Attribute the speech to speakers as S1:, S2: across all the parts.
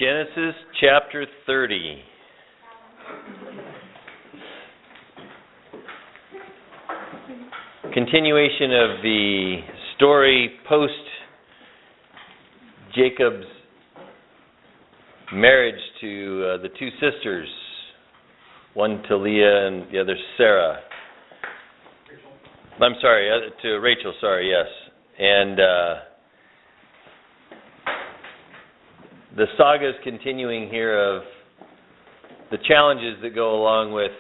S1: Genesis chapter 30. Continuation of the story post Jacob's marriage to the two sisters, one to Leah and the other Sarah. I'm sorry, to Rachel, yes. And the saga is continuing here of the challenges that go along with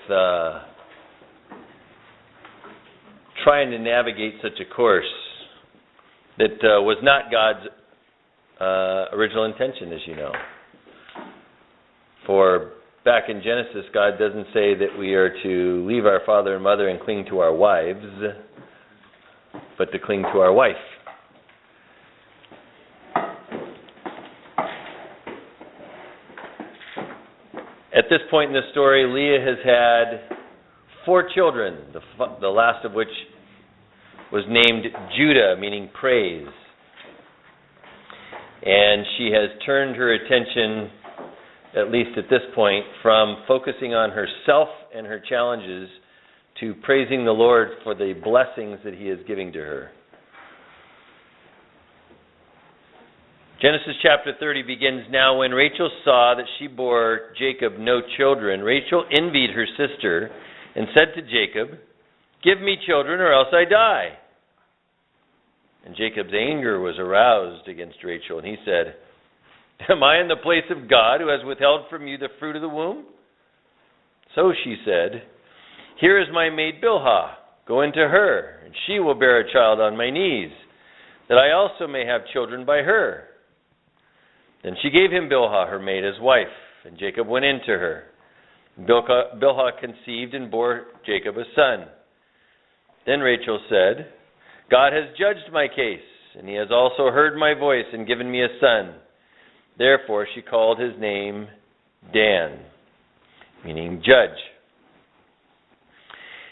S1: trying to navigate such a course that was not God's original intention, as you know. For back in Genesis, God doesn't say that we are to leave our father and mother and cling to our wives, but to cling to our wife. At this point in the story, Leah has had 4 children, the last of which was named Judah, meaning praise. And she has turned her attention, at least at this point, from focusing on herself and her challenges to praising the Lord for the blessings that He is giving to her. Genesis chapter 30 begins now. When Rachel saw that she bore Jacob no children, Rachel envied her sister and said to Jacob, "Give me children or else I die." And Jacob's anger was aroused against Rachel, and he said, "Am I in the place of God who has withheld from you the fruit of the womb?" So she said, "Here is my maid Bilhah. Go into her, and she will bear a child on my knees, that I also may have children by her." Then she gave him Bilhah, her maid, as wife, and Jacob went into her. Bilhah conceived and bore Jacob a son. Then Rachel said, "God has judged my case, and He has also heard my voice and given me a son." Therefore she called his name Dan, meaning judge.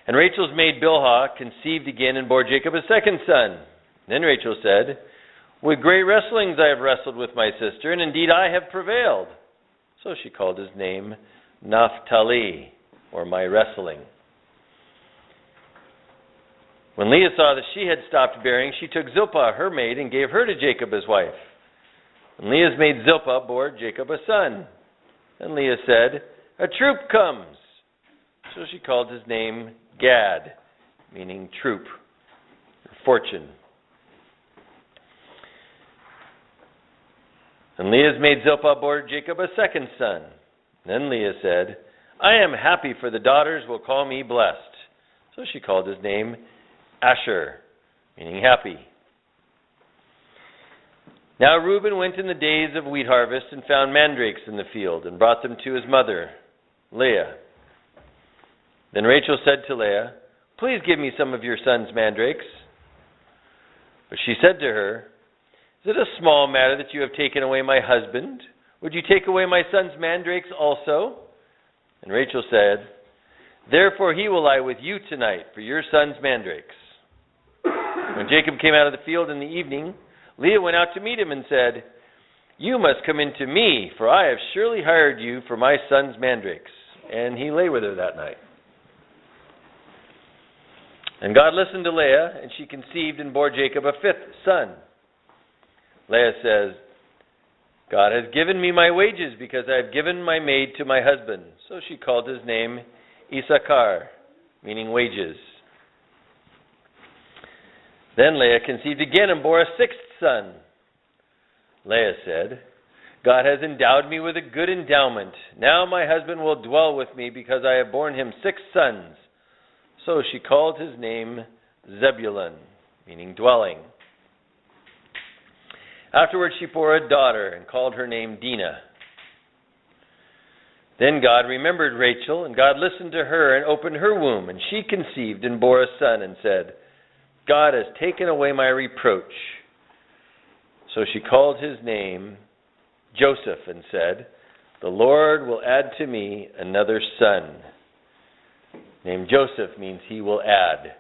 S1: And Rachel's maid Bilhah conceived again and bore Jacob a second son. Then Rachel said, "With great wrestlings I have wrestled with my sister, and indeed I have prevailed." So she called his name Naphtali, or my wrestling. When Leah saw that she had stopped bearing, she took Zilpah, her maid, and gave her to Jacob as wife. And Leah's maid Zilpah bore Jacob a son. Then Leah said, "A troop comes." So she called his name Gad, meaning troop, or fortune. And Leah's maid Zilpah bore Jacob a second son. Then Leah said, "I am happy, for the daughters will call me blessed." So she called his name Asher, meaning happy. Now Reuben went in the days of wheat harvest and found mandrakes in the field and brought them to his mother, Leah. Then Rachel said to Leah, "Please give me some of your son's mandrakes." But she said to her, "Is it a small matter that you have taken away my husband? Would you take away my son's mandrakes also?" And Rachel said, "Therefore he will lie with you tonight for your son's mandrakes." When Jacob came out of the field in the evening, Leah went out to meet him and said, "You must come in to me, for I have surely hired you for my son's mandrakes." And he lay with her that night. And God listened to Leah, and she conceived and bore Jacob a 5th son. Leah says, "God has given me my wages because I have given my maid to my husband." So she called his name Issachar, meaning wages. Then Leah conceived again and bore a 6th son. Leah said, "God has endowed me with a good endowment. Now my husband will dwell with me because I have borne him 6 sons. So she called his name Zebulun, meaning dwelling. Afterwards she bore a daughter and called her name Dinah. Then God remembered Rachel, and God listened to her and opened her womb, and she conceived and bore a son and said, "God has taken away my reproach." So she called his name Joseph and said, "The Lord will add to me another son." Named Joseph means he will add.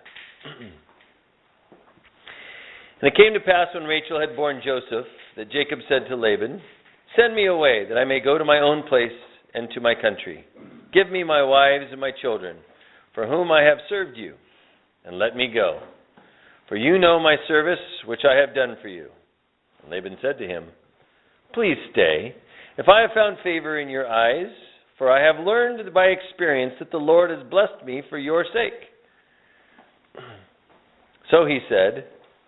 S1: And it came to pass when Rachel had borne Joseph that Jacob said to Laban, Send me away, that I may go to my own place and to my country. Give me my wives and my children, for whom I have served you, and let me go. For you know my service, which I have done for you. And Laban said to him, Please stay, if I have found favor in your eyes, for I have learned by experience that the Lord has blessed me for your sake. So he said,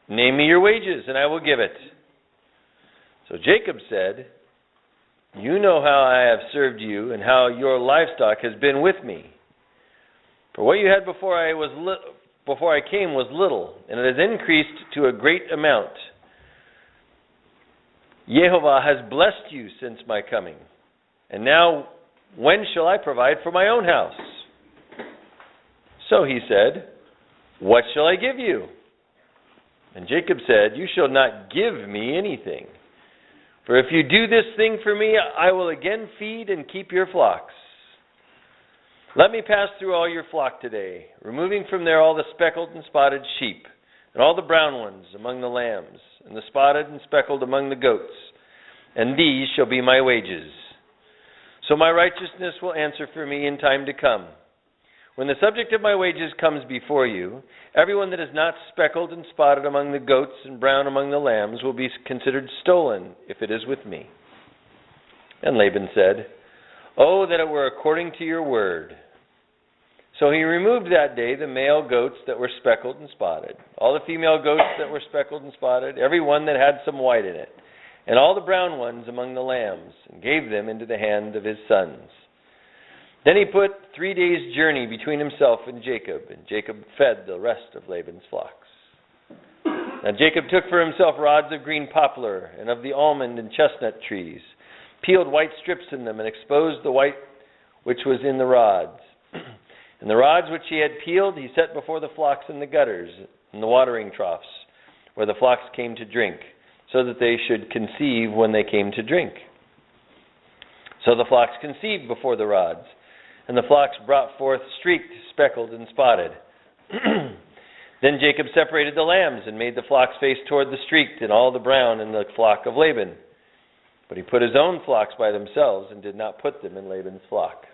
S1: Name me your wages, and I will give it. So Jacob said, You know how I have served you, and how your livestock has been with me. For what you had before I came was little, and it has increased to a great amount. Jehovah has blessed you since my coming. And now, when shall I provide for my own house? So he said, What shall I give you? And Jacob said, You shall not give me anything. For if you do this thing for me, I will again feed and keep your flocks. Let me pass through all your flock today, removing from there all the speckled and spotted sheep, and all the brown ones among the lambs, and the spotted and speckled among the goats. And these shall be my wages. So my righteousness will answer for me in time to come. When the subject of my wages comes before you, everyone that is not speckled and spotted among the goats and brown among the lambs will be considered stolen if it is with me. And Laban said, Oh, that it were according to your word. So he removed that day the male goats that were speckled and spotted, all the female goats that were speckled and spotted, every one that had some white in it, and all the brown ones among the lambs, and gave them into the hand of his sons. Then he put 3 days' journey between himself and Jacob fed the rest of Laban's flocks. Now Jacob took for himself rods of green poplar, and of the almond and chestnut trees, peeled white strips in them, and exposed the white which was in the rods. And the rods which he had peeled he set before the flocks in the gutters, and the watering troughs, where the flocks came to drink, so that they should conceive when they came to drink. So the flocks conceived before the rods, and the flocks brought forth streaked, speckled, and spotted. Then Jacob separated the lambs, and made the flocks face toward the streaked, and all the brown in the flock of Laban. But he put his own flocks by themselves, and did not put them in Laban's flock,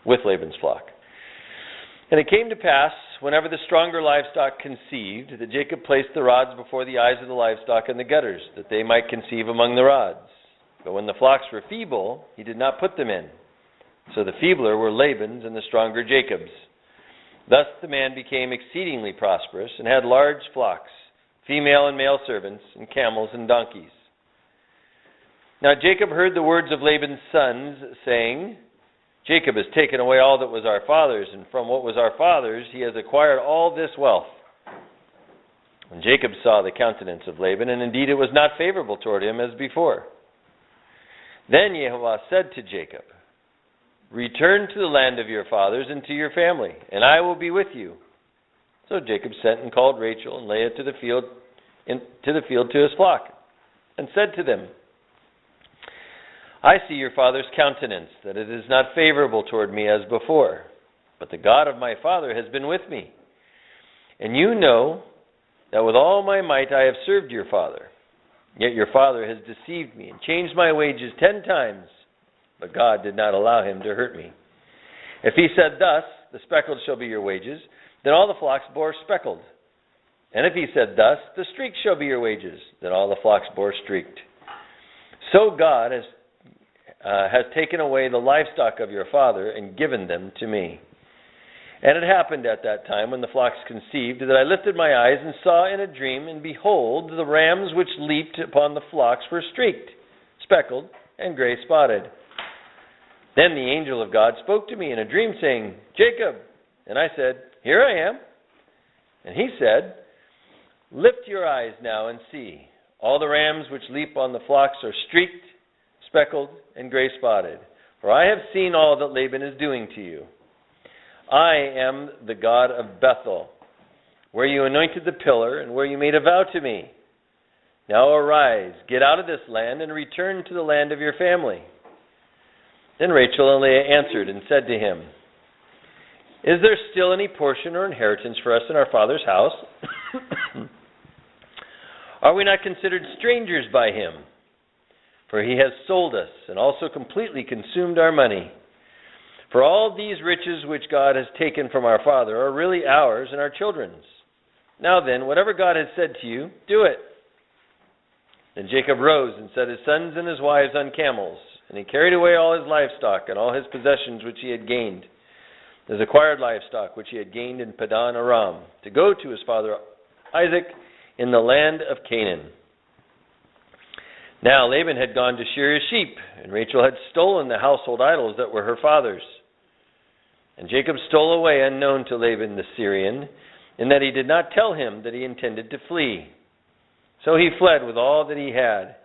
S1: with Laban's flock. And it came to pass, whenever the stronger livestock conceived, that Jacob placed the rods before the eyes of the livestock in the gutters, that they might conceive among the rods. But when the flocks were feeble, he did not put them in. So the feebler were Laban's, and the stronger Jacob's. Thus the man became exceedingly prosperous, and had large flocks, female and male servants, and camels and donkeys. Now Jacob heard the words of Laban's sons, saying, Jacob has taken away all that was our father's, and from what was our father's he has acquired all this wealth. And Jacob saw the countenance of Laban, and indeed it was not favorable toward him as before. Then Jehovah said to Jacob, Return to the land of your fathers and to your family, and I will be with you. So Jacob sent and called Rachel and Leah to the field to his flock, and said to them, I see your father's countenance, that it is not favorable toward me as before, but the God of my father has been with me. And you know that with all my might I have served your father. Yet your father has deceived me and changed my wages 10 times, but God did not allow him to hurt me. If he said thus, the speckled shall be your wages, then all the flocks bore speckled. And if he said thus, the streaked shall be your wages, then all the flocks bore streaked. So God has taken away the livestock of your father and given them to me. And it happened at that time, when the flocks conceived, that I lifted my eyes and saw in a dream, and behold, the rams which leaped upon the flocks were streaked, speckled, and gray spotted. Then the angel of God spoke to me in a dream, saying, Jacob. And I said, Here I am. And he said, Lift your eyes now and see. All the rams which leap on the flocks are streaked, speckled, and gray spotted. For I have seen all that Laban is doing to you. I am the God of Bethel, where you anointed the pillar, and where you made a vow to me. Now arise, get out of this land, and return to the land of your family. Then Rachel and Leah answered and said to him, Is there still any portion or inheritance for us in our father's house? Are we not considered strangers by him? for he has sold us and also completely consumed our money. For all these riches which God has taken from our father are really ours and our children's. Now then, whatever God has said to you, do it." Then Jacob rose and set his sons and his wives on camels, and he carried away all his livestock and all his possessions which he had gained, his acquired livestock which he had gained in Padan Aram, to go to his father Isaac in the land of Canaan. Now Laban had gone to shear his sheep, and Rachel had stolen the household idols that were her father's. And Jacob stole away unknown to Laban the Syrian, in that he did not tell him that he intended to flee. So he fled with all that he had.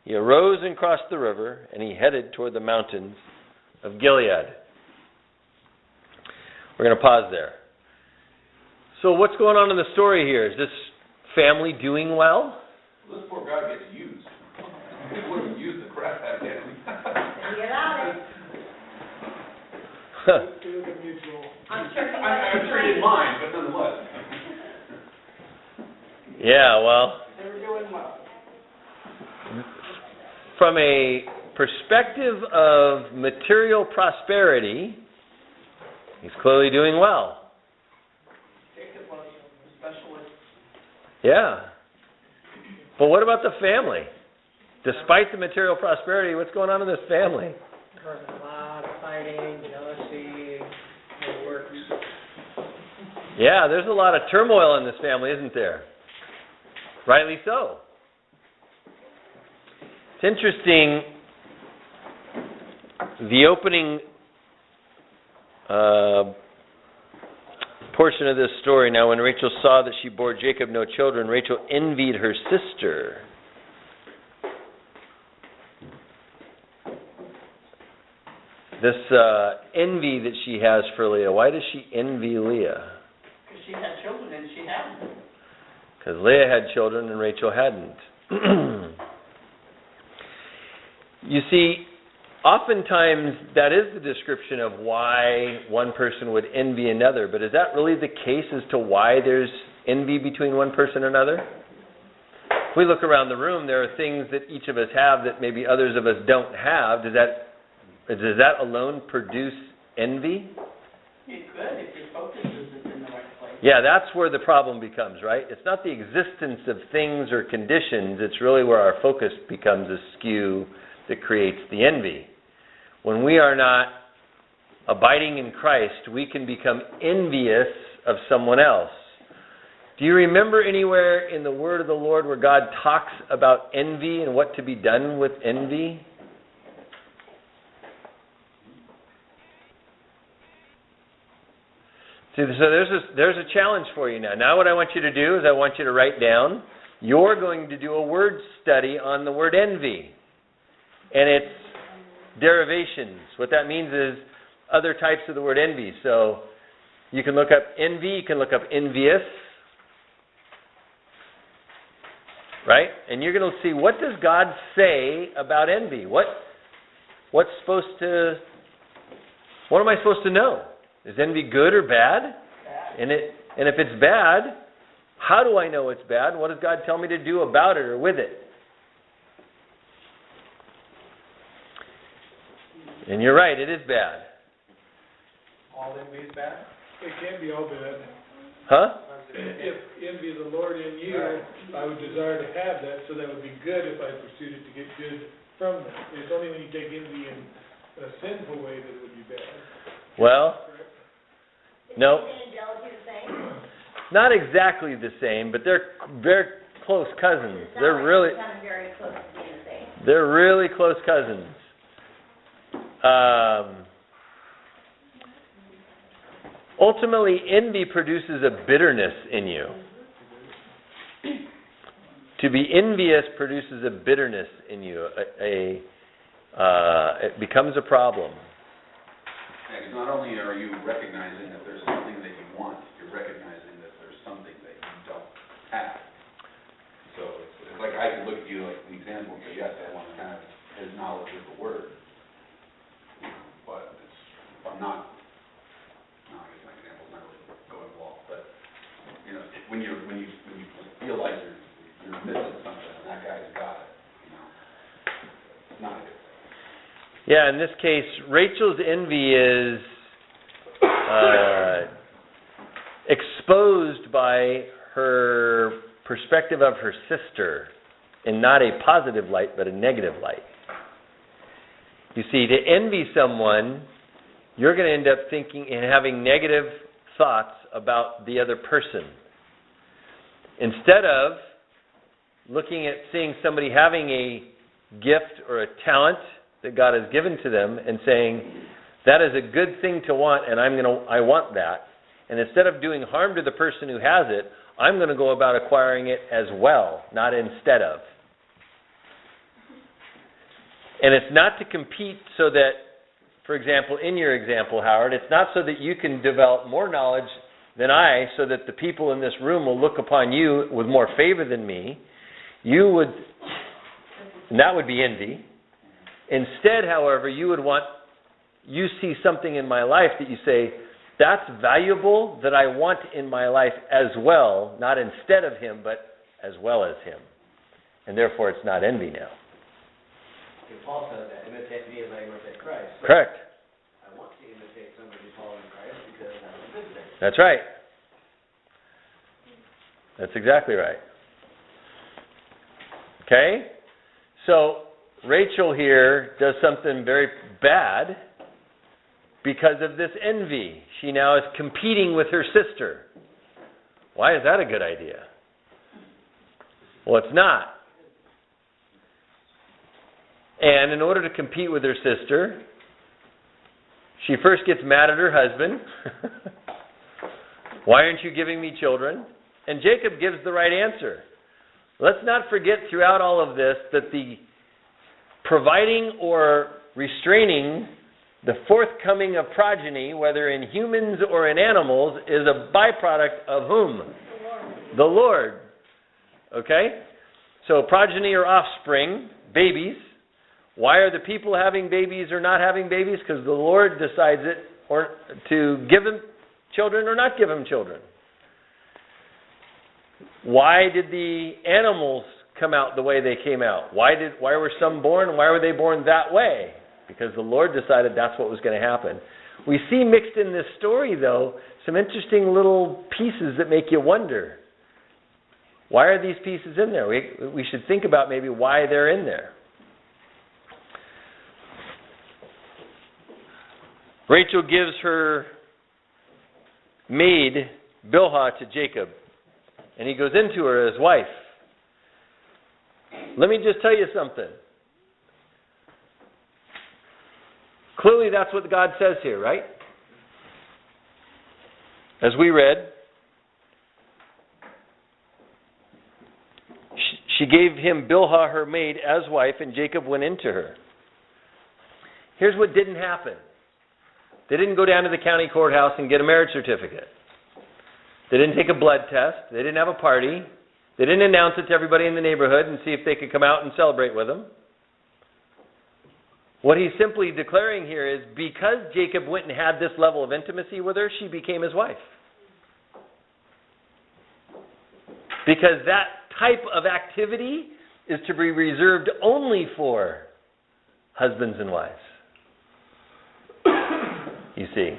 S1: He arose and crossed the river, and he headed toward the mountains of Gilead. We're going to pause there. So what's going on in the story here? Is this family doing well?
S2: This poor guy gets used. He wouldn't use the crap out of him.
S3: Get out of it. I'm sure
S2: he didn't mind, but nonetheless.
S1: Yeah, well,
S3: they were doing well.
S1: from a perspective of material prosperity, he's clearly doing well.
S3: Jacob was especially.
S1: Yeah. But what about the family? Despite the material prosperity, what's going on in this family?
S3: There's a lot of fighting, jealousy, it works.
S1: Yeah, there's a lot of turmoil in this family, isn't there? Rightly so. It's interesting, the opening portion of this story. Now, when Rachel saw that she bore Jacob no children, Rachel envied her sister. This envy that she has for Leah, why does she envy Leah?
S3: Because she had children and she hadn't.
S1: Because Leah had children and Rachel hadn't. You see, oftentimes that is the description of why one person would envy another, but is that really the case as to why there's envy between one person and another? If we look around the room, there are things that each of us have that maybe others of us don't have. Does that alone produce envy?
S3: It could if your focus isn't in the right place.
S1: Yeah, that's where the problem becomes, right? It's not the existence of things or conditions, it's really where our focus becomes askew that creates the envy. When we are not abiding in Christ, we can become envious of someone else. Do you remember anywhere in the Word of the Lord where God talks about envy and what to be done with envy? See, so there's a challenge for you now. Now what I want you to do is I want you to write down, you're going to do a word study on the word envy and its derivations. What that means is other types of the word envy. So you can look up envy, you can look up envious, right? And you're going to see, what does God say about envy? What am I supposed to know? Is envy good or bad? And if it's bad, how do I know it's bad? What does God tell me to do about it or with it? And you're right, it is bad.
S4: All envy is bad? It can be all bad.
S1: Huh?
S4: If envy is the Lord in you, I would desire to have that, so that would be good if I pursued it to get good from that. It's only when you take envy in a sinful way that it would be bad.
S1: Well, no.
S3: Is jealousy the same?
S1: Not exactly the same, but they're very close cousins. They're really
S3: Very close to being the same.
S1: They're really close cousins. Ultimately, envy produces a bitterness in you. To be envious produces a bitterness in you. It becomes a problem.
S2: And not only are you recognizing that there's something that you want, you're recognizing that there's something that you don't have. So it's like I can look at you like an example and say, yes, I want to have his knowledge of the Word. But if I'm not, no, I guess my example's not really going well, but when you feel like you're missing something and that guy's got it,
S1: Yeah, in this case, Rachel's envy is exposed by her perspective of her sister in not a positive light, but a negative light. You see, to envy someone, you're going to end up thinking and having negative thoughts about the other person. Instead of looking at seeing somebody having a gift or a talent that God has given to them and saying, that is a good thing to want and I want that. And instead of doing harm to the person who has it, I'm going to go about acquiring it as well, not instead of. And it's not to compete so that, for example, in your example, Howard, it's not so that you can develop more knowledge than I, so that the people in this room will look upon you with more favor than me. And that would be envy. Instead, however, you see something in my life that you say, that's valuable, that I want in my life as well, not instead of him, but as well as him. And therefore, it's not envy now.
S5: Paul says that, imitate me as I imitate Christ. So
S1: Correct.
S5: I want to imitate somebody following Christ because that's a good thing.
S1: That's right. That's exactly right. Okay? So, Rachel here does something very bad because of this envy. She now is competing with her sister. Why is that a good idea? Well, it's not. And in order to compete with her sister, she first gets mad at her husband. Why aren't you giving me children? And Jacob gives the right answer. Let's not forget throughout all of this that the providing or restraining the forthcoming of progeny, whether in humans or in animals, is a byproduct of whom? The Lord. Okay? So progeny or offspring, babies. Why are the people having babies or not having babies? Because the Lord decides it, or to give them children or not give them children. Why did the animals come out the way they came out? Why were some born and why were they born that way? Because the Lord decided that's what was going to happen. We see mixed in this story, though, some interesting little pieces that make you wonder. Why are these pieces in there? We should think about maybe why they're in there. Rachel gives her maid, Bilhah, to Jacob, and he goes into her as wife. Let me just tell you something. Clearly that's what God says here, right? As we read, she gave him Bilhah, her maid, as wife, and Jacob went into her. Here's what didn't happen. They didn't go down to the county courthouse and get a marriage certificate. They didn't take a blood test. They didn't have a party. They didn't announce it to everybody in the neighborhood and see if they could come out and celebrate with them. What he's simply declaring here is because Jacob went and had this level of intimacy with her, she became his wife. Because that type of activity is to be reserved only for husbands and wives. You see,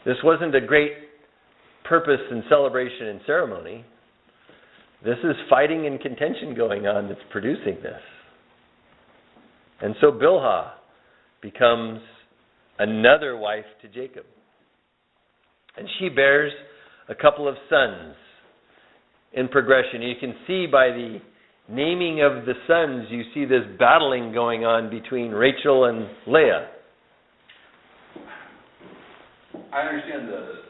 S1: this wasn't a great purpose and celebration and ceremony. This is fighting and contention going on that's producing this. And so Bilhah becomes another wife to Jacob. And she bears a couple of sons in progression. You can see by the naming of the sons, you see this battling going on between Rachel and Leah.
S2: I understand the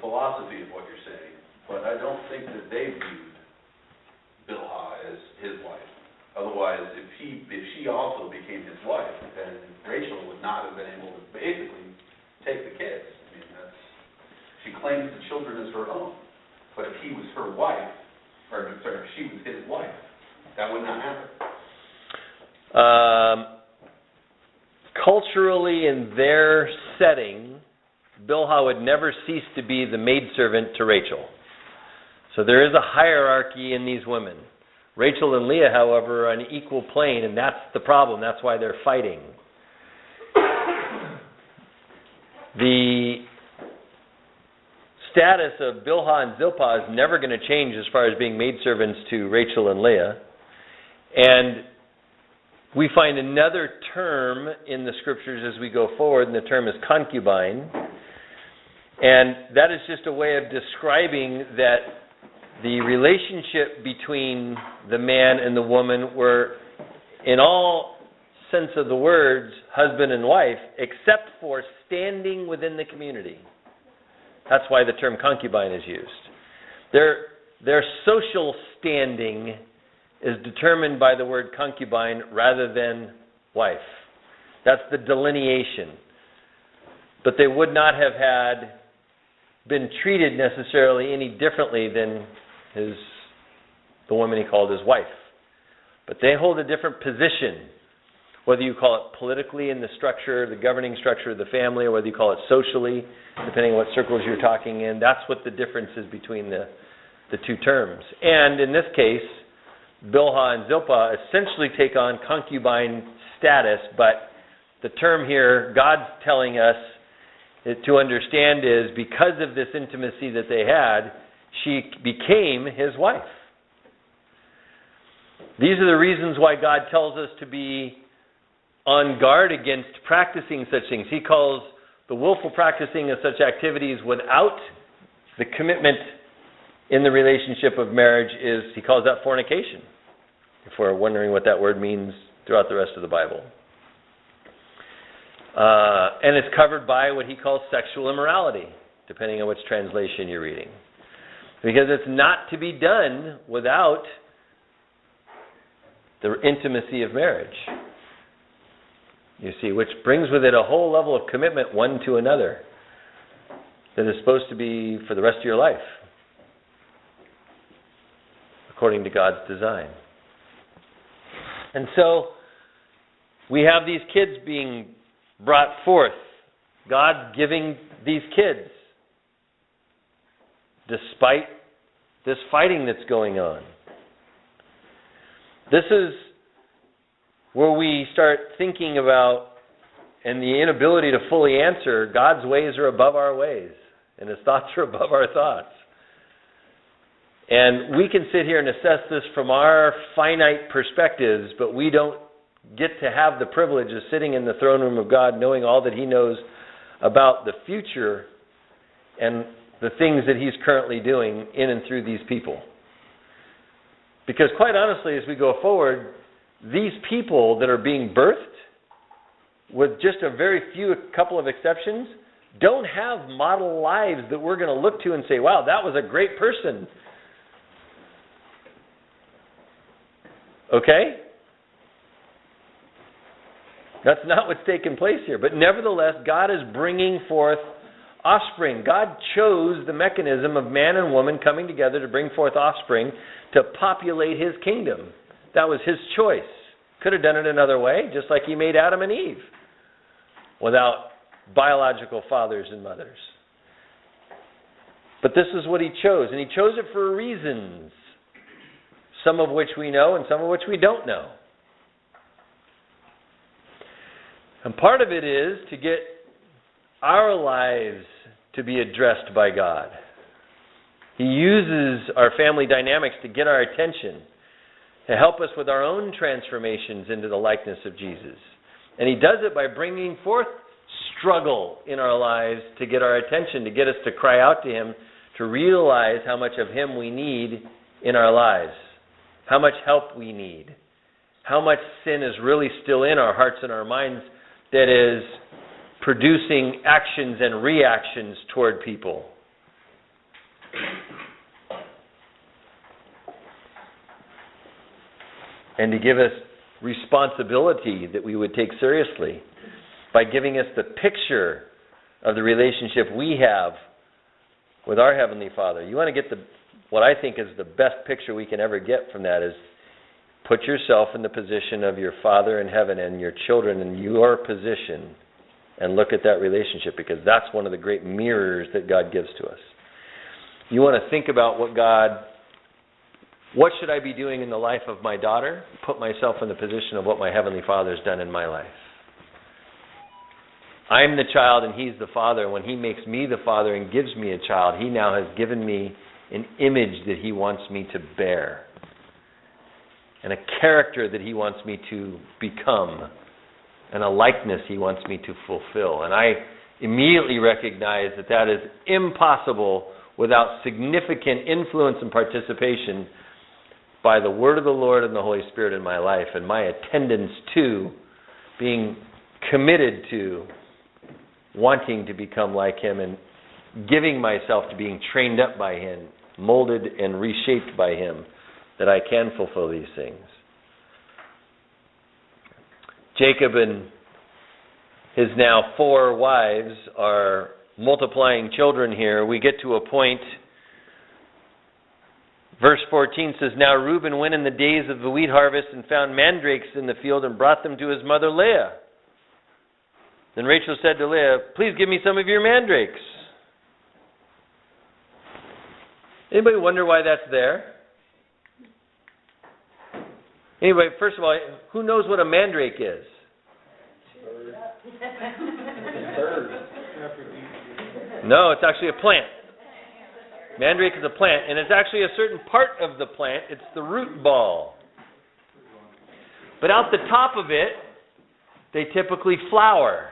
S2: philosophy of what you're saying, but I don't think that they viewed Bilhah as his wife. Otherwise, if she also became his wife, then Rachel would not have been able to basically take the kids. I mean, she claims the children as her own. But if he was her wife, if she was his wife, that would not happen.
S1: Culturally, in their setting, Bilhah would never cease to be the maidservant to Rachel. So there is a hierarchy in these women. Rachel and Leah, however, are on an equal plane, and that's the problem. That's why they're fighting. The status of Bilhah and Zilpah is never going to change as far as being maidservants to Rachel and Leah. And we find another term in the scriptures as we go forward, and the term is concubine. And that is just a way of describing that the relationship between the man and the woman were, in all sense of the words, husband and wife, except for standing within the community. That's why the term concubine is used. Their social standing is determined by the word concubine rather than wife. That's the delineation. But they would not have had been treated necessarily any differently than the woman he called his wife. But they hold a different position, whether you call it politically in the structure, the governing structure of the family, or whether you call it socially, depending on what circles you're talking in. That's what the difference is between the two terms. And in this case, Bilhah and Zilpah essentially take on concubine status, but the term here God's telling us to understand is because of this intimacy that they had, she became his wife. These are the reasons why God tells us to be on guard against practicing such things. He calls the willful practicing of such activities without the commitment in the relationship of marriage he calls that fornication, if we're wondering what that word means throughout the rest of the Bible. And it's covered by what he calls sexual immorality, depending on which translation you're reading. Because it's not to be done without the intimacy of marriage. You see, which brings with it a whole level of commitment one to another that is supposed to be for the rest of your life, according to God's design. And so we have these kids being brought forth. God giving these kids, despite this fighting that's going on. This is where we start thinking about, and the inability to fully answer, God's ways are above our ways, and His thoughts are above our thoughts. And we can sit here and assess this from our finite perspectives, but we don't get to have the privilege of sitting in the throne room of God, knowing all that He knows about the future and the things that He's currently doing in and through these people. Because quite honestly, as we go forward, these people that are being birthed, with just a couple of exceptions, don't have model lives that we're going to look to and say, wow, that was a great person. Okay? That's not what's taking place here. But nevertheless, God is bringing forth offspring. God chose the mechanism of man and woman coming together to bring forth offspring to populate His kingdom. That was His choice. Could have done it another way, just like He made Adam and Eve, without biological fathers and mothers. But this is what He chose, and He chose it for reasons, some of which we know and some of which we don't know. And part of it is to get our lives to be addressed by God. He uses our family dynamics to get our attention, to help us with our own transformations into the likeness of Jesus. And He does it by bringing forth struggle in our lives to get our attention, to get us to cry out to Him, to realize how much of Him we need in our lives, how much help we need, how much sin is really still in our hearts and our minds that is producing actions and reactions toward people. And to give us responsibility that we would take seriously by giving us the picture of the relationship we have with our Heavenly Father. You want to get what I think is the best picture we can ever get from that is put yourself in the position of your Father in heaven and your children in your position and look at that relationship, because that's one of the great mirrors that God gives to us. You want to think about what God What should I be doing in the life of my daughter? Put myself in the position of what my Heavenly Father's done in my life. I'm the child and He's the Father. When He makes me the Father and gives me a child, He now has given me an image that He wants me to bear. And a character that He wants me to become. And a likeness He wants me to fulfill. And I immediately recognize that that is impossible without significant influence and participation by the Word of the Lord and the Holy Spirit in my life, and my attendance to being committed to wanting to become like Him and giving myself to being trained up by Him, molded and reshaped by Him, that I can fulfill these things. Jacob and his now 4 wives are multiplying children here. We get to a point, verse 14 says, Now Reuben went in the days of the wheat harvest and found mandrakes in the field and brought them to his mother Leah. Then Rachel said to Leah, Please give me some of your mandrakes. Anybody wonder why that's there? Anyway, first of all, who knows what a mandrake is? No, it's actually a plant. Mandrake is a plant, and it's actually a certain part of the plant. It's the root ball. But out the top of it, they typically flower.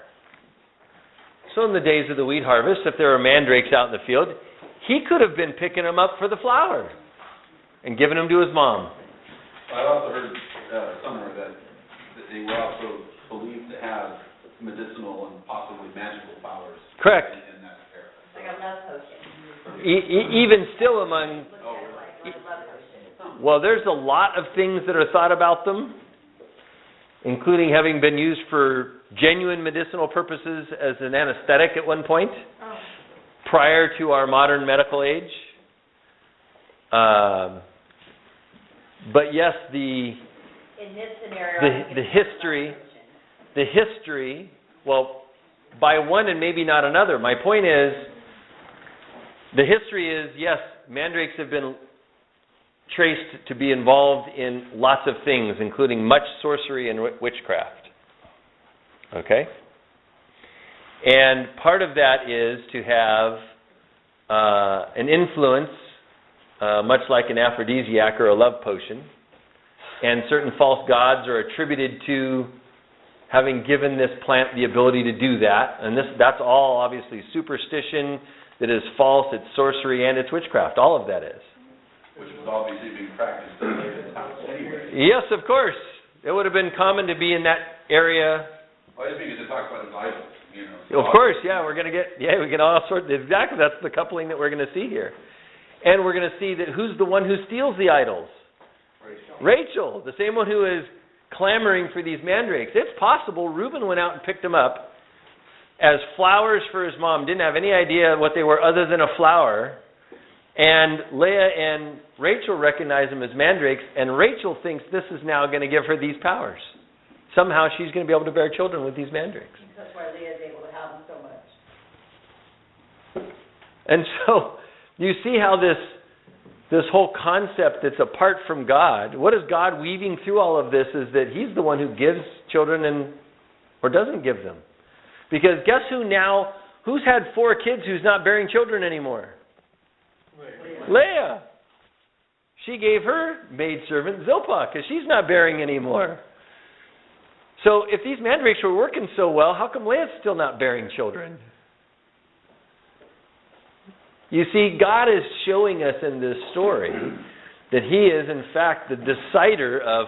S1: So in the days of the wheat harvest, if there were mandrakes out in the field, he could have been picking them up for the flour and giving them to his mom.
S2: I also heard somewhere that they were also believed to have medicinal and possibly magical powers.
S1: Correct.
S2: In that era.
S6: It's like a love potion.
S1: Even still among...
S2: Oh, really?
S6: Like a love potion.
S1: Well, there's a lot of things that are thought about them, including having been used for genuine medicinal purposes as an anesthetic at one point, prior to our modern medical age. But yes,
S6: In this scenario, I think
S1: the
S6: it's
S1: history, well, by one and maybe not another. My point is, the history is, yes, mandrakes have been traced to be involved in lots of things, including much sorcery and witchcraft. Okay? And part of that is to have an influence, much like an aphrodisiac or a love potion, and certain false gods are attributed to having given this plant the ability to do that. And that's all obviously superstition that is false, it's sorcery, and it's witchcraft. All of that is.
S2: Which was obviously being practiced in the house anyway.
S1: Yes, of course. It would have been common to be in that area.
S2: Well, I just because it talks about his idols, you know. So
S1: Of course, yeah, we get all sorts. Exactly, that's the coupling that we're going to see here. And we're going to see that who's the one who steals the idols? Rachel, the same one who is clamoring for these mandrakes. It's possible Reuben went out and picked them up as flowers for his mom. Didn't have any idea what they were other than a flower. And Leah and Rachel recognize them as mandrakes, and Rachel thinks this is now going to give her these powers. Somehow she's going to be able to bear children with these mandrakes.
S6: That's why Leah is able to have them so much.
S1: And so you see how this whole concept that's apart from God, what is God weaving through all of this is that He's the one who gives children or doesn't give them. Because guess who's had 4 kids who's not bearing children anymore? Leah. She gave her maidservant Zilpah because she's not bearing anymore. So if these mandrakes were working so well, how come Leah's still not bearing children? You see, God is showing us in this story that He is, in fact, the decider of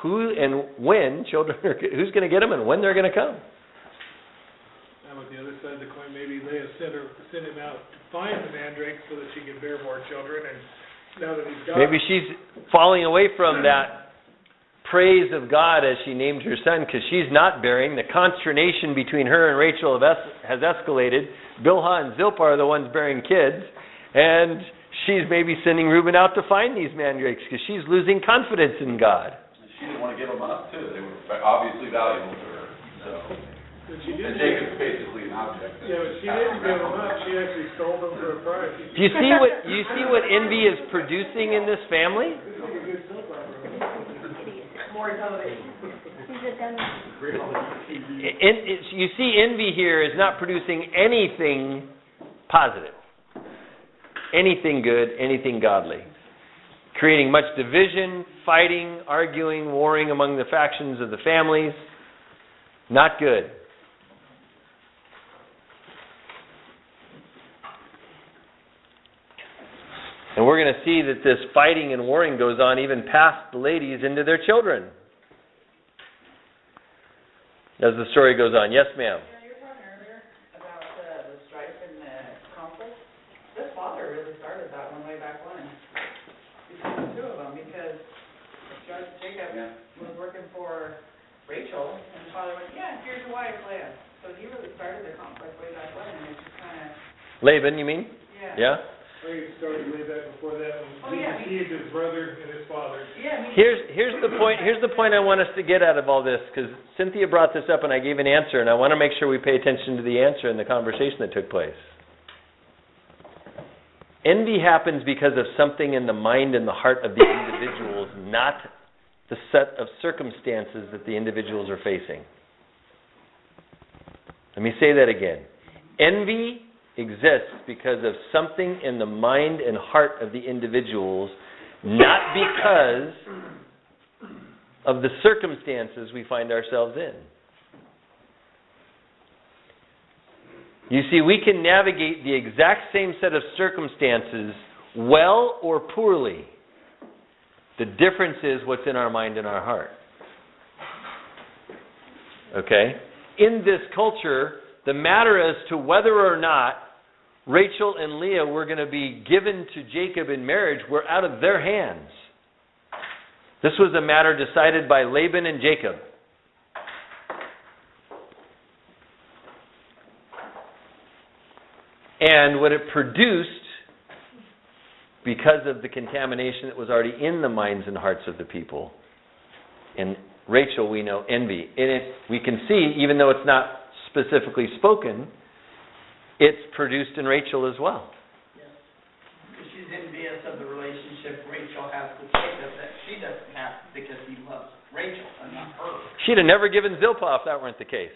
S1: who and when children who's going to get them and when they're going to come.
S4: Now, with the other side of the coin, maybe Leah sent him out to find the mandrake so that she could bear more children, and now that he's got
S1: Maybe she's falling away from that praise of God as she named her son because she's not bearing. The consternation between her and Rachel has escalated. Bilhah and Zilpah are the ones bearing kids, and she's maybe sending Reuben out to find these mandrakes because she's losing confidence in God.
S2: she didn't want to give them up, too. They were obviously valuable to her, so.
S4: But she
S2: And
S4: didn't.
S2: Jacob's basically an object.
S4: Yeah, but she didn't give them up. She actually sold them for a price.
S1: Do you see what envy is producing in this family?
S6: before it's out.
S1: You see, envy here is not producing anything positive, anything good, anything godly. Creating much division, fighting, arguing, warring among the factions of the families. Not good. And we're going to see that this fighting and warring goes on even past the ladies into their children. As the story goes on. Yes, ma'am.
S3: Yeah, you were talking earlier about the strife and the conflict. This father really started that one way back when, between the two of them, because Jacob was working for Rachel, and the father went, yeah, here's your wife, Leah. So he really started the conflict way back when, and it just kind of...
S1: Laban, you mean?
S3: Yeah.
S4: I think it started way back before that,
S3: Oh,
S4: when
S3: yeah,
S4: he deceived his brother and his father.
S3: Yeah,
S1: Here's the point. Here's the point I want us to get out of all this, because Cynthia brought this up and I gave an answer, and I want to make sure we pay attention to the answer in the conversation that took place. Envy happens because of something in the mind and the heart of the individuals, not the set of circumstances that the individuals are facing. Let me say that again. Envy exists because of something in the mind and heart of the individuals, not because of the circumstances we find ourselves in. You see, we can navigate the exact same set of circumstances well or poorly. The difference is what's in our mind and our heart. Okay? In this culture, the matter as to whether or not Rachel and Leah were going to be given to Jacob in marriage were out of their hands. This was a matter decided by Laban and Jacob. And what it produced, because of the contamination that was already in the minds and hearts of the people, in Rachel we know envy. In it we can see, even though it's not specifically spoken, it's produced in Rachel as well.
S7: Yes. Because she's envious of the relationship Rachel has with Jacob that she doesn't have because he loves Rachel and not her.
S1: She'd have never given Zilpah if that weren't the case.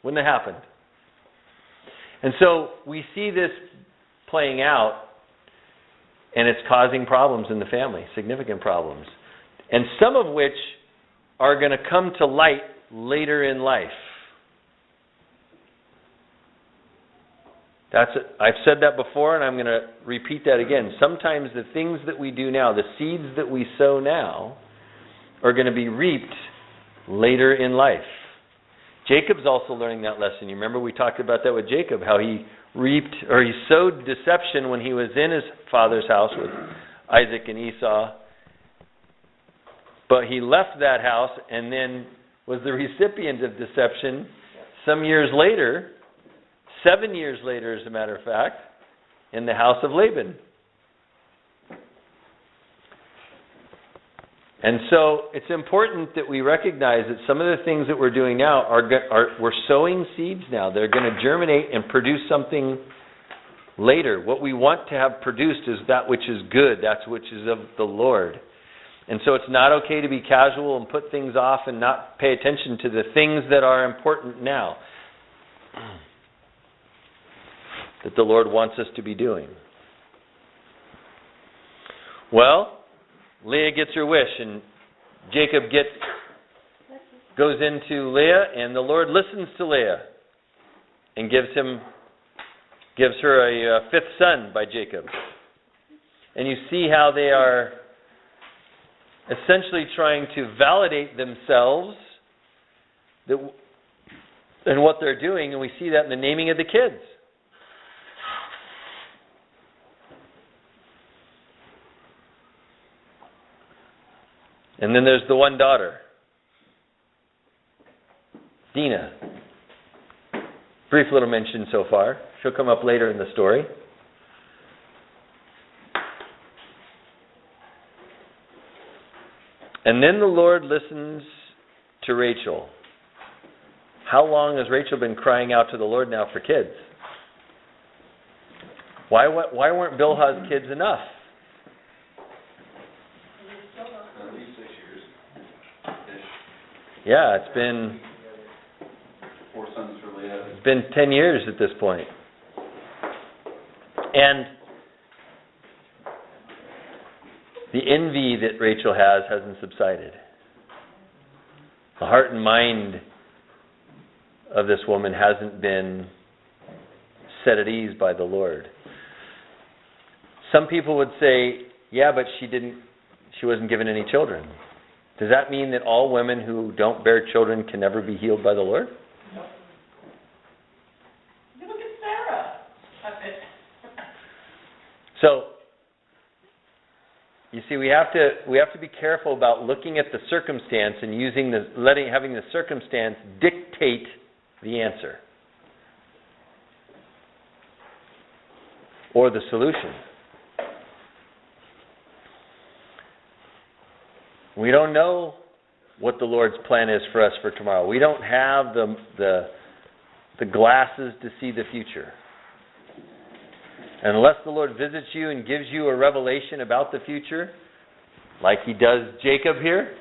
S1: Wouldn't have happened. And so we see this playing out, and it's causing problems in the family, significant problems. And some of which are going to come to light later in life. I've said that before, and I'm going to repeat that again. Sometimes the things that we do now, the seeds that we sow now, are going to be reaped later in life. Jacob's also learning that lesson. You remember we talked about that with Jacob, how he reaped, or he sowed deception when he was in his father's house with Isaac and Esau. But he left that house and then was the recipient of deception some years later, 7 years later, as a matter of fact, in the house of Laban. And so it's important that we recognize that some of the things that we're doing now we're sowing seeds now. They're going to germinate and produce something later. What we want to have produced is that which is good, that which is of the Lord. And so it's not okay to be casual and put things off and not pay attention to the things that are important now, that the Lord wants us to be doing. Well, Leah gets her wish, and Jacob goes into Leah, and the Lord listens to Leah and gives her a fifth son by Jacob. And you see how they are essentially trying to validate themselves and what they're doing, and we see that in the naming of the kids. And then there's the one daughter, Dinah. Brief little mention so far. She'll come up later in the story. And then the Lord listens to Rachel. How long has Rachel been crying out to the Lord now for kids? Why weren't Bilhah's kids enough?
S2: At least 6 years.
S1: Yeah, it's been
S2: 4 sons for Leah.
S1: It's been 10 years at this point. And the envy that Rachel has hasn't subsided. The heart and mind of this woman hasn't been set at ease by the Lord. Some people would say, yeah, but she wasn't given any children. Does that mean that all women who don't bear children can never be healed by the Lord?
S7: You look at Sarah. That's it.
S1: So, you see, we have to be careful about looking at the circumstance and having the circumstance dictate the answer or the solution. We don't know what the Lord's plan is for us for tomorrow. We don't have the glasses to see the future. And unless the Lord visits you and gives you a revelation about the future, like He does Jacob here,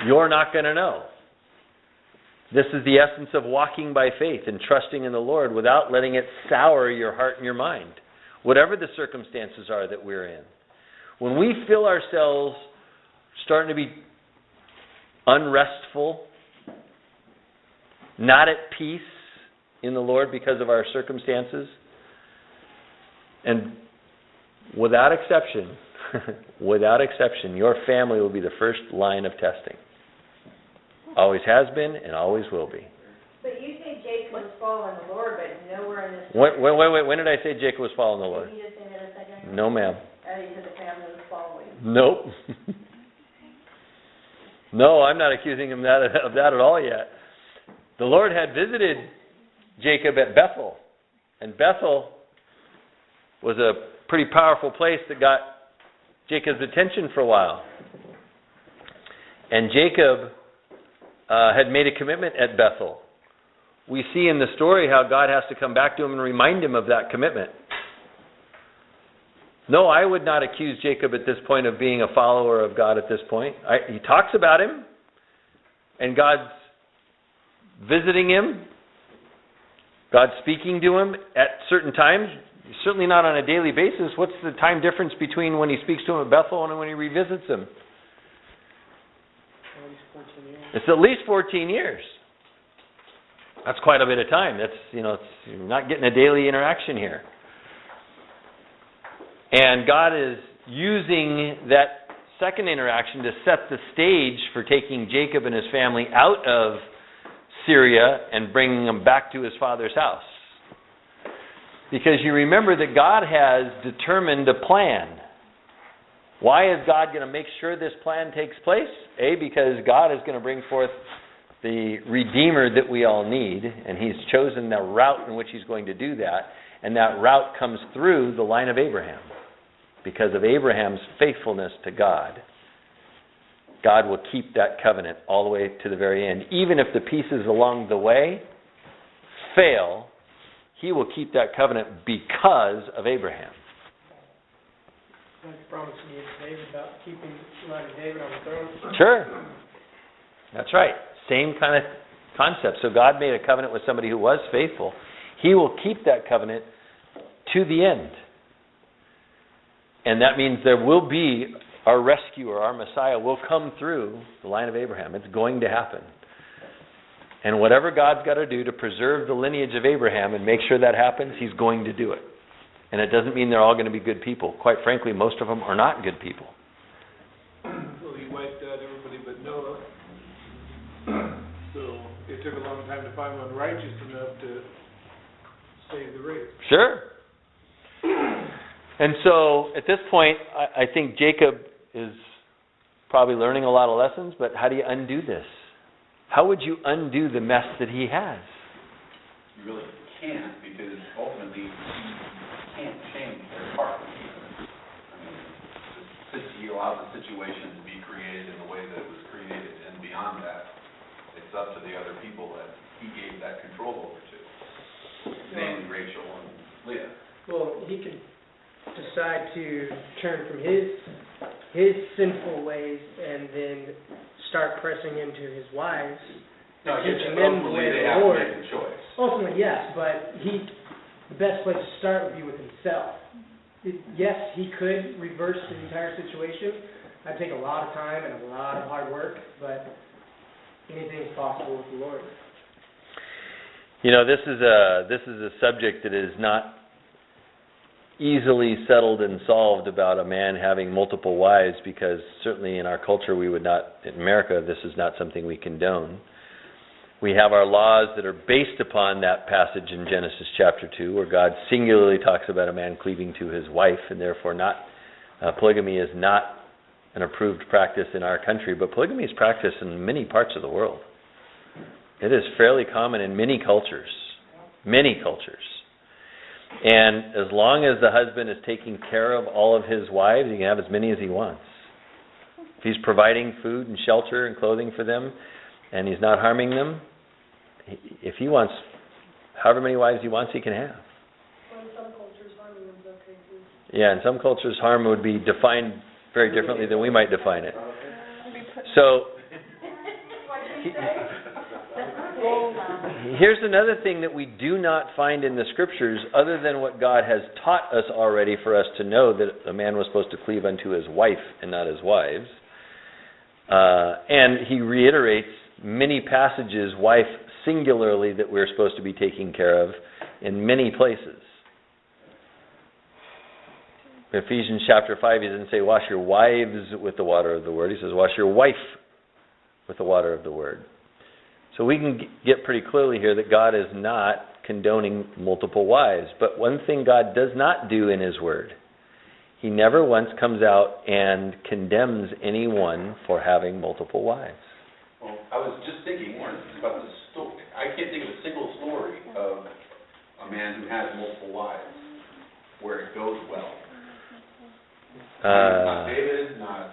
S1: you're not going to know. This is the essence of walking by faith and trusting in the Lord without letting it sour your heart and your mind, whatever the circumstances are that we're in. When we feel ourselves starting to be unrestful, not at peace in the Lord because of our circumstances, and without exception, your family will be the first line of testing. Always has been and always will be.
S6: But you say Jacob was following the Lord, but nowhere in this...
S1: Wait. When did I say Jacob was following the Lord?
S6: Did you just say that a second ago?
S1: No, ma'am.
S6: You said the family was following.
S1: Nope. No, I'm not accusing him of that at all yet. The Lord had visited Jacob at Bethel. And Bethel was a pretty powerful place that got Jacob's attention for a while. And Jacob had made a commitment at Bethel. We see in the story how God has to come back to him and remind him of that commitment. No, I would not accuse Jacob at this point of being a follower of God at this point. He talks about him, and God's visiting him. God's speaking to him at certain times, certainly not on a daily basis. What's the time difference between when he speaks to him at Bethel and when he revisits him? It's at least 14 years. That's quite a bit of time. You're not getting a daily interaction here. And God is using that second interaction to set the stage for taking Jacob and his family out of Syria and bringing them back to his father's house. Because you remember that God has determined a plan. Why is God going to make sure this plan takes place? Because God is going to bring forth the Redeemer that we all need, and He's chosen the route in which He's going to do that, and that route comes through the line of Abraham. Because of Abraham's faithfulness to God, God will keep that covenant all the way to the very end. Even if the pieces along the way fail, He will keep that covenant because of Abraham.
S8: Like the promise He gave David about keeping the line of David on the throne.
S1: Sure. That's right. Same kind of concept. So God made a covenant with somebody who was faithful. He will keep that covenant to the end. And that means there will be our rescuer, our Messiah, will come through the line of Abraham. It's going to happen. And whatever God's got to do to preserve the lineage of Abraham and make sure that happens, He's going to do it. And it doesn't mean they're all going to be good people. Quite frankly, most of them are not good people.
S4: Well, He wiped out everybody but Noah. So it took a long time to find one righteous enough to save the race.
S1: Sure. And so at this point, I think Jacob is probably learning a lot of lessons, but how do you undo this? How would you undo the mess that he has?
S2: You really can't, because ultimately you can't change their heart. You allow the situation to be created in the way that it was created, and beyond that, it's up to the other people that he gave that control over to, namely Rachel and Leah.
S8: Well, he could decide to turn from his sinful ways and then start pressing into his wives,
S2: No,
S8: teaching them the
S2: ultimately,
S8: way of
S2: they
S8: the
S2: have to
S8: Lord.
S2: make a choice.
S8: Ultimately, yes, but the best place to start would be with himself. Yes, he could reverse the entire situation. That'd take a lot of time and a lot of hard work, but anything's possible with the Lord.
S1: You know, this is a subject that is not easily settled and solved about a man having multiple wives, because certainly in our culture we would not, in America, this is not something we condone. We have our laws that are based upon that passage in Genesis chapter 2, where God singularly talks about a man cleaving to his wife, and therefore polygamy is not an approved practice in our country, but polygamy is practiced in many parts of the world. It is fairly common in many cultures. Many cultures. And as long as the husband is taking care of all of his wives, he can have as many as he wants. If he's providing food and shelter and clothing for them, and he's not harming them, if he wants however many wives he wants, he can have.
S6: Well, in some cultures, harming is okay too.
S1: Yeah, in some cultures, harm would be defined very differently than we might define it. So, here's another thing that we do not find in the Scriptures, other than what God has taught us already for us to know that a man was supposed to cleave unto his wife and not his wives. And he reiterates many passages, wife singularly, that we're supposed to be taking care of in many places. In Ephesians chapter 5, he doesn't say wash your wives with the water of the word. He says wash your wife with the water of the word. So we can get pretty clearly here that God is not condoning multiple wives. But one thing God does not do in his word, he never once comes out and condemns anyone for having multiple wives.
S2: Well, I was just thinking more about this story. I can't think of a single story of a man who has multiple wives where it goes well. Not David, not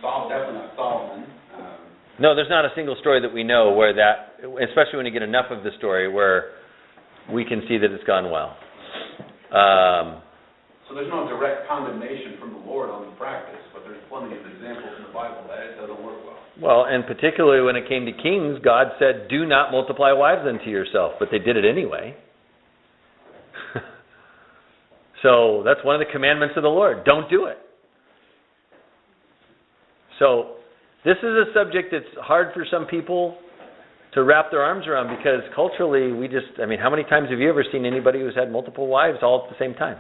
S2: Solomon, definitely not Solomon.
S1: No, there's not a single story that we know where that, especially when you get enough of the story, where we can see that it's gone well.
S2: So there's no direct condemnation from the Lord on the practice, but there's plenty of examples in the Bible that it doesn't work well.
S1: Well, and particularly when it came to kings, God said, do not multiply wives unto yourself, but they did it anyway. So that's one of the commandments of the Lord. Don't do it. So this is a subject that's hard for some people to wrap their arms around, because culturally how many times have you ever seen anybody who's had multiple wives all at the same time?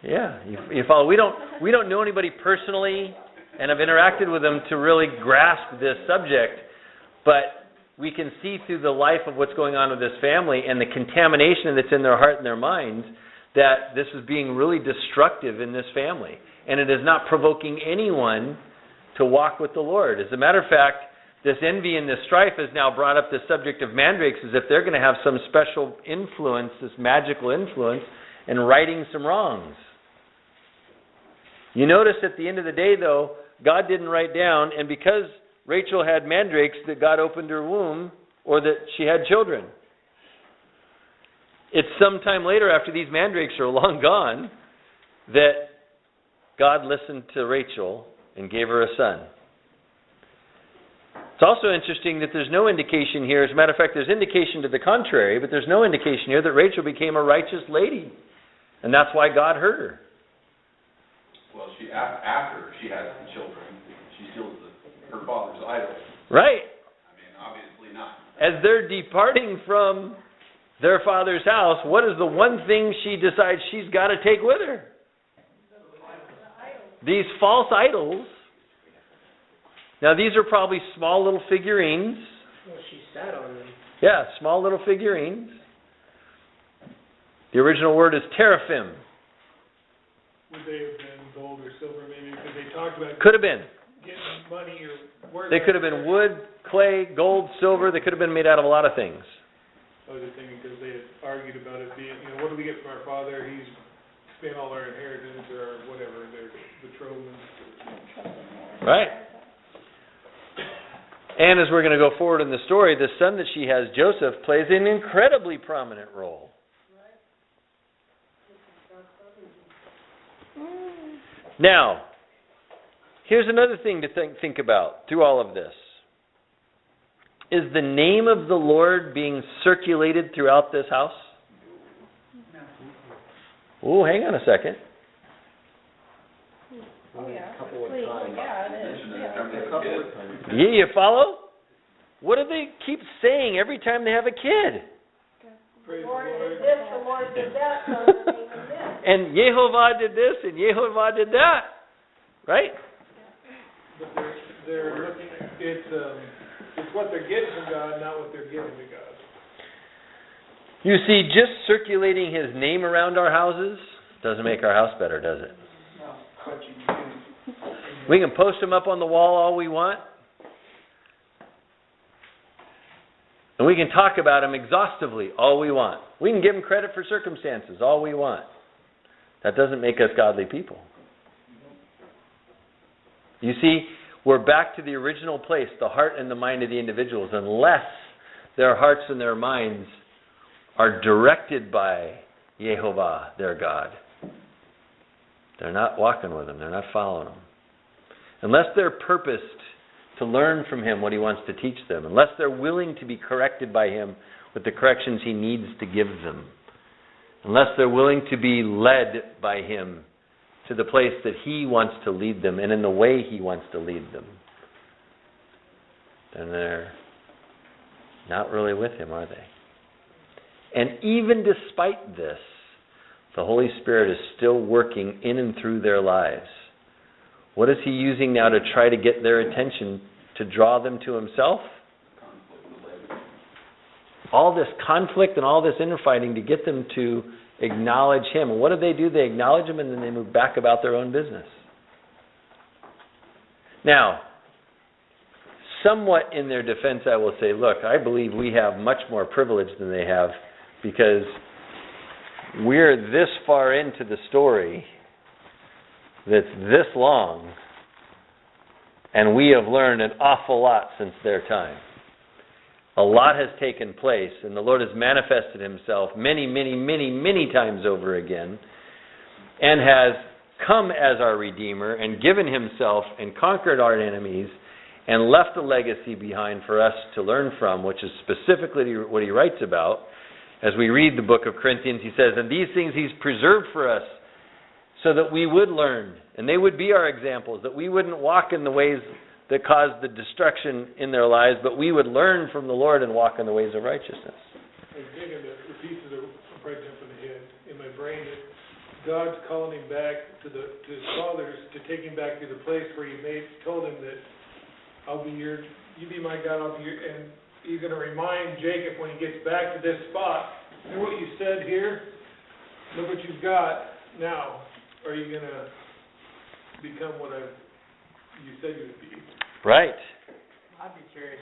S1: Yeah, you follow. We don't know anybody personally and have interacted with them to really grasp this subject, but we can see through the life of what's going on with this family and the contamination that's in their heart and their minds that this is being really destructive in this family. And it is not provoking anyone to walk with the Lord. As a matter of fact, this envy and this strife has now brought up the subject of mandrakes as if they're going to have some special influence, this magical influence, in righting some wrongs. You notice at the end of the day, though, God didn't write down, and because Rachel had mandrakes, that God opened her womb, or that she had children. It's sometime later, after these mandrakes are long gone, that God listened to Rachel and gave her a son. It's also interesting that there's no indication here. As a matter of fact, there's indication to the contrary, but there's no indication here that Rachel became a righteous lady. And that's why God heard her.
S2: Well, after she has the children, she steals her father's idol.
S1: Right.
S2: I mean, obviously not.
S1: As they're departing from their father's house, what is the one thing she decides she's got to take with her? These false idols. Now, these are probably small little figurines.
S8: Well, she sat on them.
S1: Yeah, small little figurines. The original word is teraphim.
S4: Would they have been gold or silver maybe, because they talked about
S1: Could have been.
S4: getting money or worth.
S1: They could have been wood, clay, gold, silver. They could have been made out of a lot of things.
S4: I was just thinking, because they had argued about it being, what do we get from our father? He's spent all our inheritance or whatever, their betrothals.
S1: Right. And as we're going to go forward in the story, the son that she has, Joseph, plays an incredibly prominent role. Now, Here's another thing to think about through all of this. Is the name of the Lord being circulated throughout this house? Oh, hang on a second.
S6: Oh, yeah.
S5: A couple of
S6: Wait,
S5: times.
S6: yeah, it is.
S2: Mentioned it
S6: Yeah.
S2: every
S5: A couple
S2: kid.
S5: of times.
S1: Yeah, you follow? What do they keep saying every time they have a kid?
S4: Praise the
S6: Lord
S4: Lord.
S6: did this, the Lord did that, so the name is this.
S1: And Yehovah did this, and Yehovah did that. Right?
S4: But they're looking, it's what they're getting from God, not what they're giving to God.
S1: You see, just circulating His name around our houses doesn't make our house better, does it?
S7: No, but you do.
S1: We can post them up on the wall all we want. And we can talk about them exhaustively all we want. We can give them credit for circumstances all we want. That doesn't make us godly people. You see, we're back to the original place, the heart and the mind of the individuals, unless their hearts and their minds are directed by Yehovah, their God. They're not walking with Him. They're not following Him. Unless they're purposed to learn from Him what He wants to teach them, unless they're willing to be corrected by Him with the corrections He needs to give them, unless they're willing to be led by Him to the place that He wants to lead them and in the way He wants to lead them, then they're not really with Him, are they? And even despite this, the Holy Spirit is still working in and through their lives. What is He using now to try to get their attention, to draw them to Himself? All this conflict and all this infighting to get them to acknowledge Him. And what do? They acknowledge Him and then they move back about their own business. Now, somewhat in their defense, I will say, look, I believe we have much more privilege than they have because we're this far into the story that's this long, and we have learned an awful lot since their time. A lot has taken place, and the Lord has manifested Himself many, many, many, many times over again, and has come as our Redeemer and given Himself and conquered our enemies and left a legacy behind for us to learn from, which is specifically what He writes about. As we read the book of Corinthians, he says, and these things He's preserved for us, so that we would learn, and they would be our examples, that we wouldn't walk in the ways that caused the destruction in their lives, but we would learn from the Lord and walk in the ways of righteousness.
S4: I was digging the pieces of right jumping ahead in my brain that God's calling him back to his fathers to take him back to the place where He told him that you be my God, I'll be your, and He's going to remind Jacob when he gets back to this spot, remember what you said here? Look what you've got now. Are you going to become what you said you would be?
S1: Right.
S8: I'd be curious,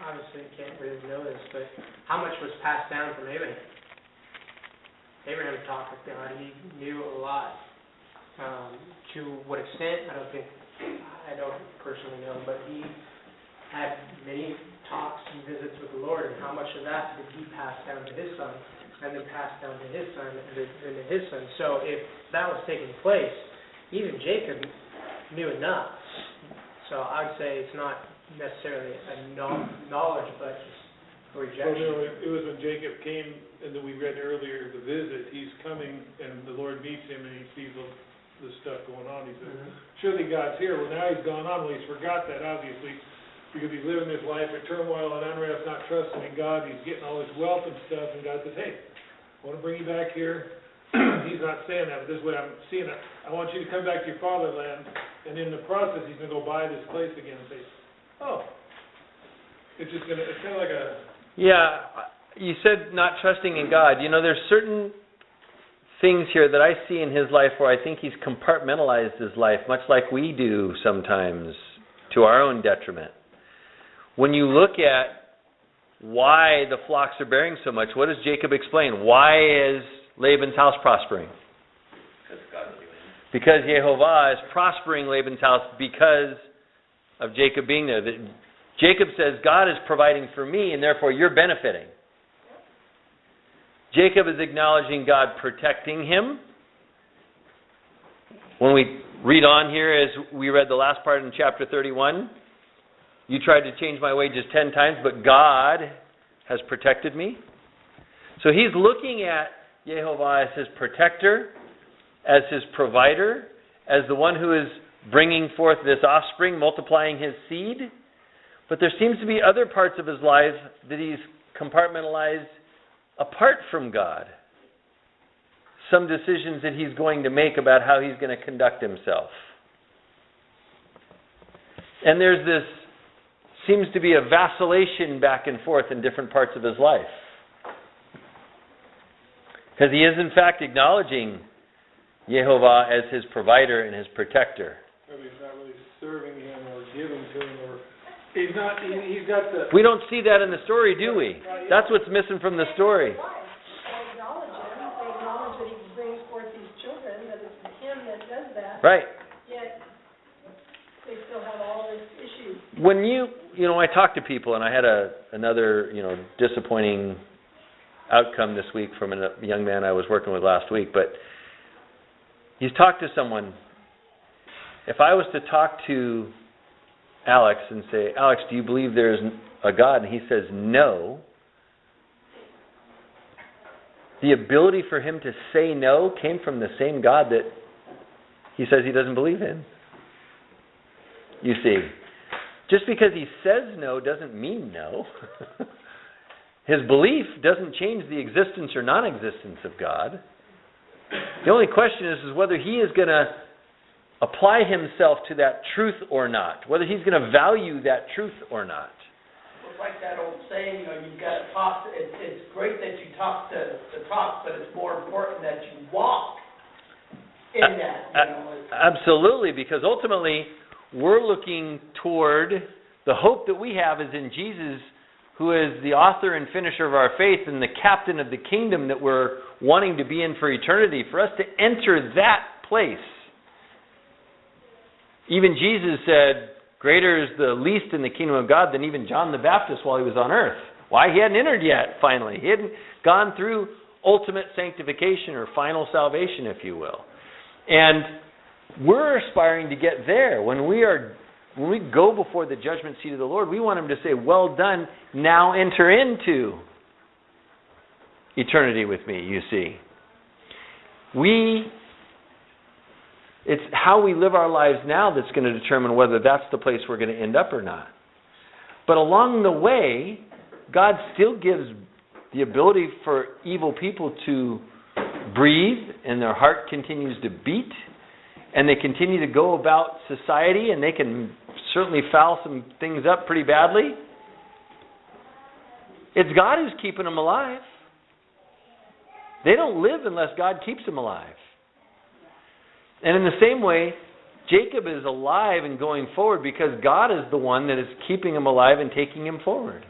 S8: obviously you can't really know this, but how much was passed down from Abraham? Abraham talked with God, he knew a lot. To what extent, I don't personally know, but he had many talks and visits with the Lord, and how much of that did he pass down to his son, and then pass down to his son, and to his son. So if that was taking place, even Jacob knew enough. So I would say it's not necessarily a knowledge, but just a rejection.
S4: Well, no, it was when Jacob came, and that we read earlier, the visit, he's coming, and the Lord meets him, and he sees the stuff going on. He says, surely God's here. Well, now He's gone on. Well, He's forgot that, obviously, because he's living his life in turmoil and unrest, not trusting in God. He's getting all this wealth and stuff, and God says, hey, I want to bring you back here. He's not saying that, but this is what I'm seeing. I want you to come back to your fatherland, and in the process, He's going to go buy this place again and say, oh, it's kind of like a...
S1: Yeah, you said not trusting in God. You know, there's certain things here that I see in his life where I think he's compartmentalized his life, much like we do sometimes, to our own detriment. When you look at why the flocks are bearing so much, what does Jacob explain? Why is Laban's house prospering? Because Yehovah is prospering Laban's house because of Jacob being there. Jacob says, God is providing for me, and therefore you're benefiting. Jacob is acknowledging God protecting him. When we read on here as we read the last part in chapter 31. You tried to change my wages 10 times, but God has protected me. So he's looking at Jehovah as his protector, as his provider, as the one who is bringing forth this offspring, multiplying his seed. But there seems to be other parts of his life that he's compartmentalized apart from God. Some decisions that he's going to make about how he's going to conduct himself. And there's this, seems to be a vacillation back and forth in different parts of his life. Because he is in fact acknowledging Jehovah as his provider and his protector.
S4: Maybe he's not really serving him or giving to him, or he's not, he's got the...
S1: We don't see that in the story, do we? That's what's missing from the story.
S6: They acknowledge him, they acknowledge that he brings forth these children, that it's him that does that.
S1: Right.
S6: Yet, they still have all this issue.
S1: When I talk to people, and I had another, disappointing outcome this week from a young man I was working with last week, but he's talked to someone. If I was to talk to Alex and say, Alex, do you believe there's a God? And he says no. The ability for him to say no came from the same God that he says he doesn't believe in. You see, just because he says no doesn't mean no. His belief doesn't change the existence or non-existence of God. The only question is whether he is going to apply himself to that truth or not, whether he's going to value that truth or not.
S7: It's like that old saying, you've got to talk, it's great that you talk to talk, but it's more important that you walk in that.
S1: Absolutely, because ultimately we're looking toward the hope that we have is in Jesus, who is the author and finisher of our faith and the captain of the kingdom that we're wanting to be in for eternity. For us to enter that place, even Jesus said, greater is the least in the kingdom of God than even John the Baptist while he was on earth. Why? He hadn't entered yet, finally. He hadn't gone through ultimate sanctification or final salvation, if you will. And we're aspiring to get there. When we go before the judgment seat of the Lord, we want him to say, well done, now enter into eternity with me, you see. It's how we live our lives now that's going to determine whether that's the place we're going to end up or not. But along the way, God still gives the ability for evil people to breathe, and their heart continues to beat, and they continue to go about society, and they can certainly foul some things up pretty badly. It's God who's keeping them alive. They don't live unless God keeps them alive. And in the same way, Jacob is alive and going forward because God is the one that is keeping him alive and taking him forward.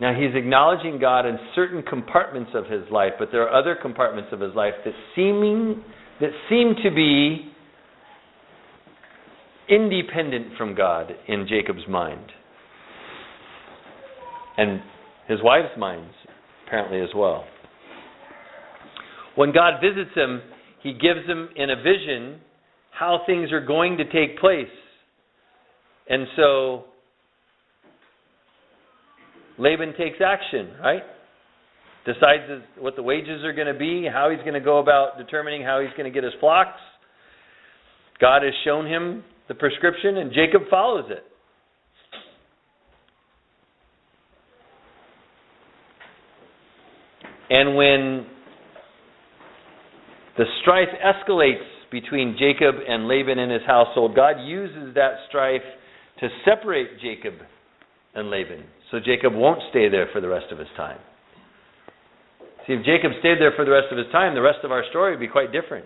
S1: Now he's acknowledging God in certain compartments of his life, but there are other compartments of his life that seem to be independent from God in Jacob's mind. And his wife's minds, apparently, as well. When God visits him, he gives him in a vision how things are going to take place. And so Laban takes action, right? Decides what the wages are going to be, how he's going to go about determining how he's going to get his flocks. God has shown him the prescription, and Jacob follows it. And when the strife escalates between Jacob and Laban and his household, God uses that strife to separate Jacob and Laban, so Jacob won't stay there for the rest of his time. See, if Jacob stayed there for the rest of his time, the rest of our story would be quite different.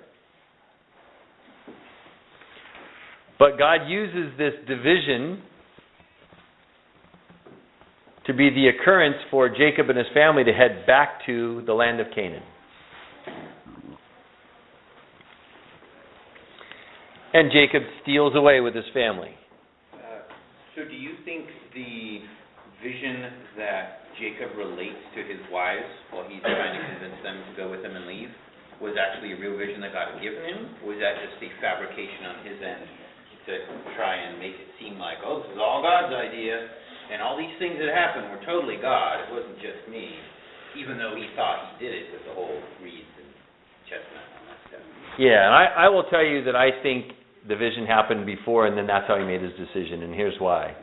S1: But God uses this division to be the occurrence for Jacob and his family to head back to the land of Canaan. And Jacob steals away with his family.
S9: So do you think the vision that Jacob relates to his wives while he's trying to convince them to go with him and leave was actually a real vision that God had given him? Or was that just a fabrication on his end to try and make it seem like, oh, this is all God's idea, and all these things that happened were totally God, it wasn't just me, even though he thought he did it with the whole reeds and chestnut and all that stuff?
S1: Yeah, and I will tell you that I think the vision happened before, and then that's how he made his decision, and here's why.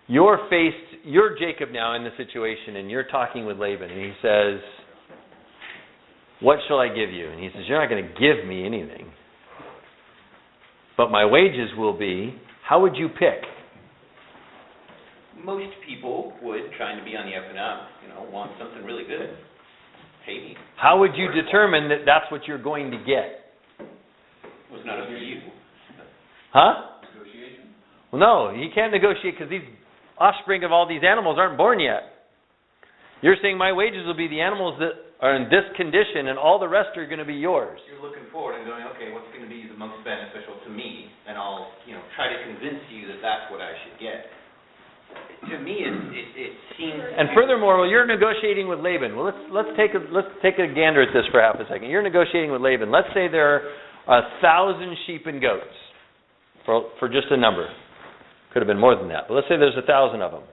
S1: You're Jacob now in the situation, and you're talking with Laban, and he says, what shall I give you? And he says, you're not going to give me anything. But my wages will be, how would you pick?
S9: Most people would, trying to be on the up and up, want something really good. Pay me.
S1: How would you determine that that's what you're going to get?
S9: It was not up to you.
S1: Huh?
S2: Negotiation?
S1: Well, no, you can't negotiate because these offspring of all these animals aren't born yet. You're saying my wages will be the animals that are in this condition and all the rest are going to be yours.
S9: You're looking forward and going, okay, what's going to be the most beneficial to me? And I'll, try to convince you that that's what I should get. To me, it seems.
S1: And furthermore, well, you're negotiating with Laban. Well, let's take a gander at this for half a second. You're negotiating with Laban. Let's say there are 1,000 sheep and goats, for just a number. Could have been more than that, but let's say there's 1,000 of them.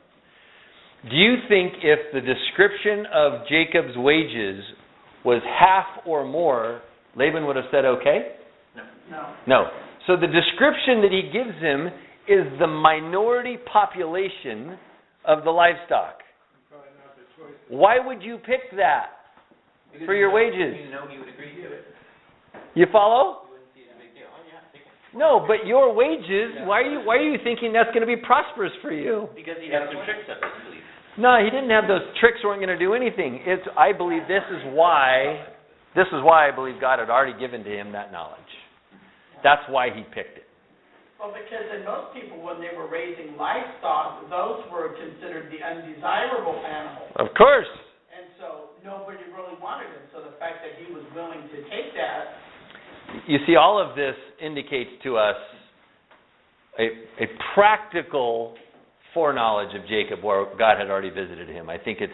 S1: Do you think if the description of Jacob's wages was half or more, Laban would have said okay? No. So the description that he gives him is the minority population of the livestock. Why would you pick that for your wages?
S9: You know he would agree to it.
S1: You follow?
S9: You wouldn't see it as a big deal. Oh, yeah, take it.
S1: No, but your wages, why are you thinking that's going to be prosperous for you?
S9: Because he had some tricks up his sleeve.
S1: No, he didn't have those tricks. Weren't going to do anything. I believe this is why I believe God had already given to him that knowledge. That's why he picked it.
S7: Well, because in most people, when they were raising livestock, those were considered the undesirable animals.
S1: Of course.
S7: And so nobody really wanted it. So the fact that he was willing to take that.
S1: You see, all of this indicates to us a practical foreknowledge of Jacob where God had already visited him. I think it's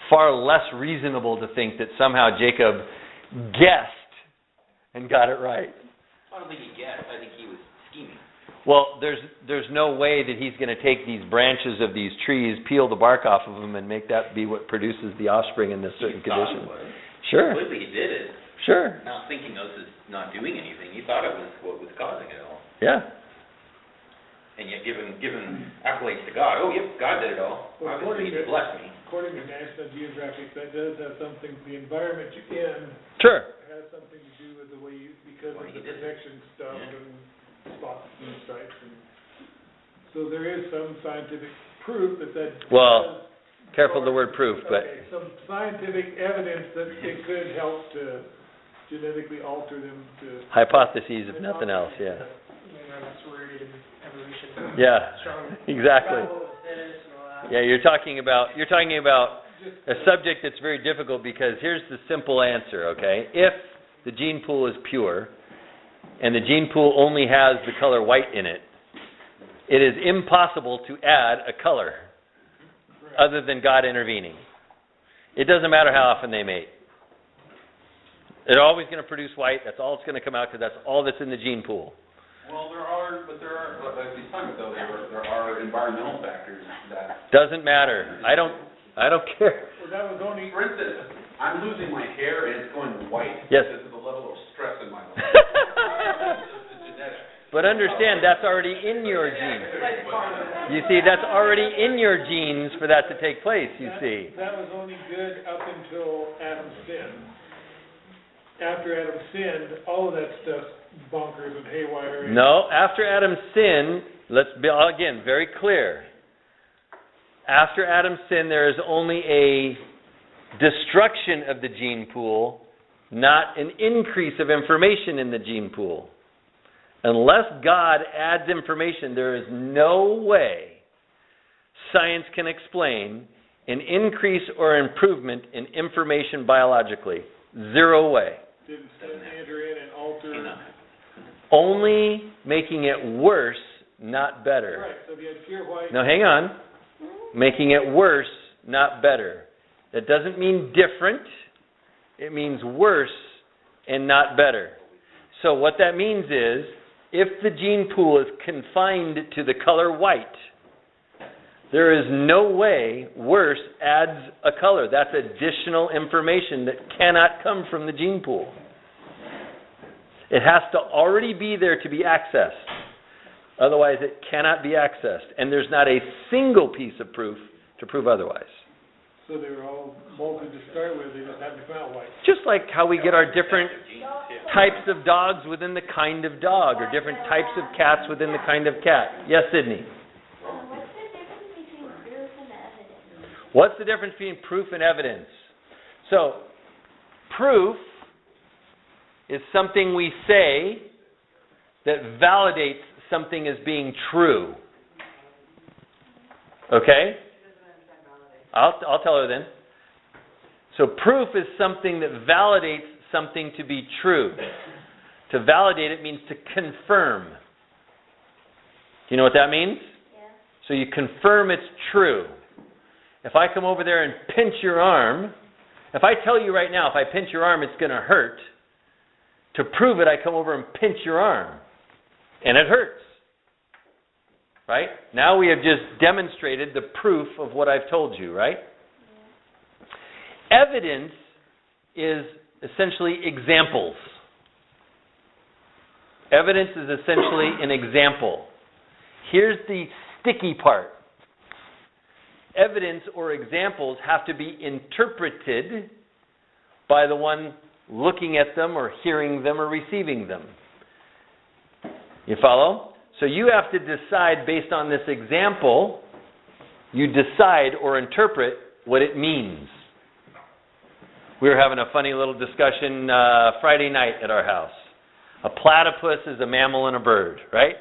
S1: far less reasonable to think that somehow Jacob guessed and got it right.
S9: I don't think he guessed. I think he was scheming.
S1: Well, there's no way that he's going to take these branches of these trees, peel the bark off of them, and make that be what produces the offspring in this certain condition. Sure.
S9: Completely he did it.
S1: Sure.
S9: Not thinking this is not doing anything. He thought it was what was causing it all.
S1: Yeah.
S9: And yet given accolades to God. Oh, yep, God did it all.
S4: Well,
S9: Obviously, he blessed me.
S4: According to National Geographic, that does have something, the environment you're in
S1: Sure.
S4: has something to do with the way because
S9: Well,
S4: of
S9: he
S4: the
S9: did it.
S4: protection stuff
S9: Yeah.
S4: and spots and stripes. And so there is some scientific proof that
S1: Well, careful the word proof, but
S4: okay, some scientific evidence that it could help to genetically alter them to.
S1: hypotheses, if nothing else, yeah.
S8: That's rooted in evolution.
S1: Yeah,
S8: Strong.
S1: exactly.
S8: What was this and all that.
S1: Yeah, you're talking about a subject that's very difficult because here's the simple answer, okay? If the gene pool is pure and the gene pool only has the color white in it, it is impossible to add a color other than God intervening. It doesn't matter how often they mate. They're always going to produce white. That's all it's going to come out because that's all that's in the gene pool.
S2: Well, there are, like he's talking about, there are environmental factors that.
S1: Doesn't matter. I don't care.
S4: Well, that was only.
S2: For instance, I'm losing my hair and it's going white.
S1: Yes.
S2: This is the level of stress in my life. It's genetic.
S1: But understand, that's already in your genes. You see, that's already in your genes for that to take place, you see.
S4: That was only good up until Adam sinned. After Adam sinned, all of that stuff's bonkers and haywire.
S1: No, after Adam sinned, let's be, again, very clear. After Adam's sin, there is only a destruction of the gene pool, not an increase of information in the gene pool. Unless God adds information, there is no way science can explain an increase or improvement in information biologically. Zero way.
S4: Didn't enter in and alter.
S1: Only making it worse not better.
S4: Right, so if you had pure white.
S1: Now hang on. Making it worse, not better. That doesn't mean different. It means worse and not better. So what that means is, if the gene pool is confined to the color white, there is no way worse adds a color. That's additional information that cannot come from the gene pool. It has to already be there to be accessed. Otherwise, it cannot be accessed. And there's not a single piece of proof to prove otherwise.
S4: So they were all bolted to start with, they just happened to come out white.
S1: Just like how we get our different types of dogs within the kind of dog, or different types of cats within the kind of cat. Yes, Sydney?
S10: What's the difference between proof and evidence?
S1: What's the difference between proof and evidence? So, proof is something we say that validates something as being true. Okay? I'll tell her then. So proof is something that validates something to be true. To validate it means to confirm. Do you know what that means?
S10: Yeah.
S1: So you confirm it's true. If I come over there and pinch your arm, if I tell you right now, if I pinch your arm, it's going to hurt. To prove it, I come over and pinch your arm. And it hurts. Right? Now we have just demonstrated the proof of what I've told you, right? Yeah. Evidence is essentially examples. Evidence is essentially an example. Here's the sticky part. Evidence or examples have to be interpreted by the one looking at them or hearing them or receiving them. You follow? So you have to decide based on this example, you decide or interpret what it means. We were having a funny little discussion Friday night at our house. A platypus is a mammal and a bird, right?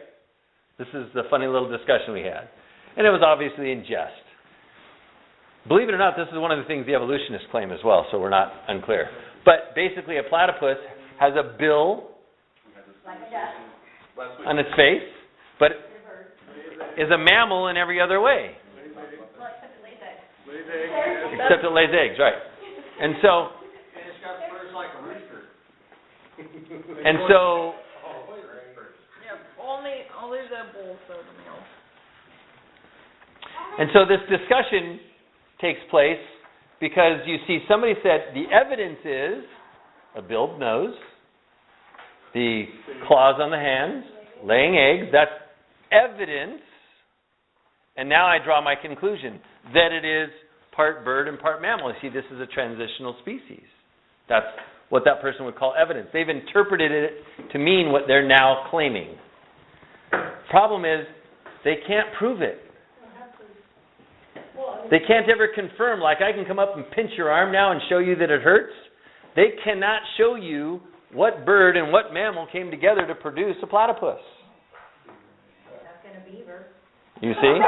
S1: This is the funny little discussion we had. And it was obviously in jest. Believe it or not, this is one of the things the evolutionists claim as well, so we're not unclear. But basically a platypus has a bill on its face, but is a mammal in every other way. Except it lays eggs, right. And so...
S5: It's got furs like a rooster.
S1: And so...
S3: Only the bulls are the males.
S1: And so this discussion takes place because you see somebody said the evidence is a billed nose, the claws on the hands, laying eggs, that's evidence. And now I draw my conclusion that it is part bird and part mammal. You see, this is a transitional species. That's what that person would call evidence. They've interpreted it to mean what they're now claiming. Problem is, they can't prove it. They can't ever confirm, like I can come up and pinch your arm now and show you that it hurts. They cannot show you what bird and what mammal came together to produce a platypus.
S10: That's in a beaver.
S1: You see?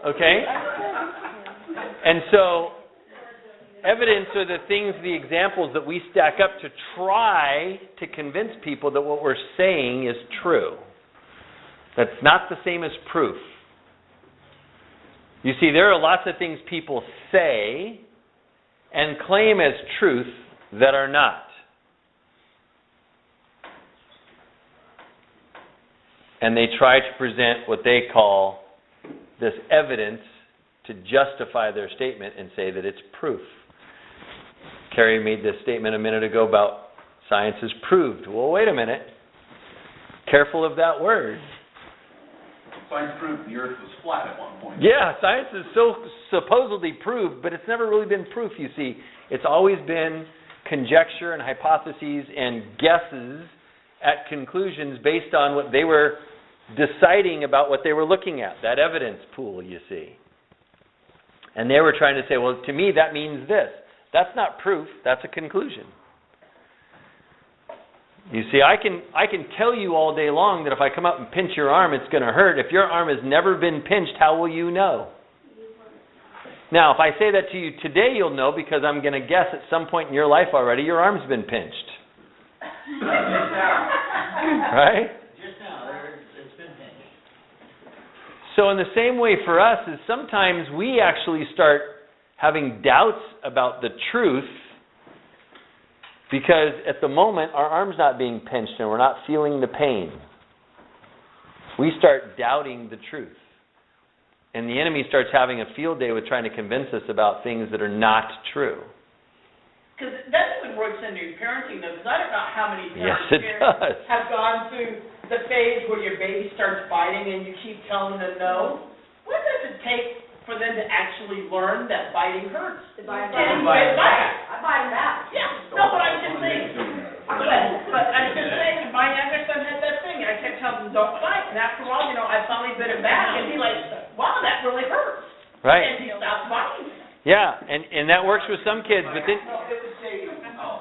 S1: Okay? And so, evidence are the things, the examples that we stack up to try to convince people that what we're saying is true. That's not the same as proof. You see, there are lots of things people say and claim as truth that are not. And they try to present what they call this evidence to justify their statement and say that it's proof. Carrie made this statement a minute ago about science is proved. Well, wait a minute. Careful of that word.
S2: Science proved the Earth was flat at one point.
S1: Yeah, science is so supposedly proved, but it's never really been proof, you see. It's always been conjecture and hypotheses and guesses at conclusions based on what they were deciding about what they were looking at, that evidence pool, you see. And they were trying to say, well, to me that means this. That's not proof, that's a conclusion. You see, I can tell you all day long that if I come up and pinch your arm, it's going to hurt. If your arm has never been pinched, how will you know? Now, if I say that to you today, you'll know because I'm going to guess at some point in your life already your arm's been pinched. Right?
S5: Just now, it's been pinched.
S1: So in the same way for us is sometimes we actually start having doubts about the truth because at the moment our arm's not being pinched and we're not feeling the pain. We start doubting the truth. And the enemy starts having a field day with trying to convince us about things that are not true.
S7: Because that even works into your parenting, though, because I don't know how many
S1: Yes,
S7: parents
S1: it does.
S7: have gone through the phase where your baby starts biting and you keep telling them no. What does it take for them to actually learn that biting hurts?
S6: To buy
S7: And
S6: them
S7: bite back.
S6: I buy them back.
S7: Yeah, no, but I'm just saying. But I'm just saying, my younger son had that thing. I kept telling him, don't bite. And after a while, I finally bit him back, and he wow, that really hurts.
S1: Right.
S7: And he stopped biting.
S1: Yeah, and that works with some kids, but then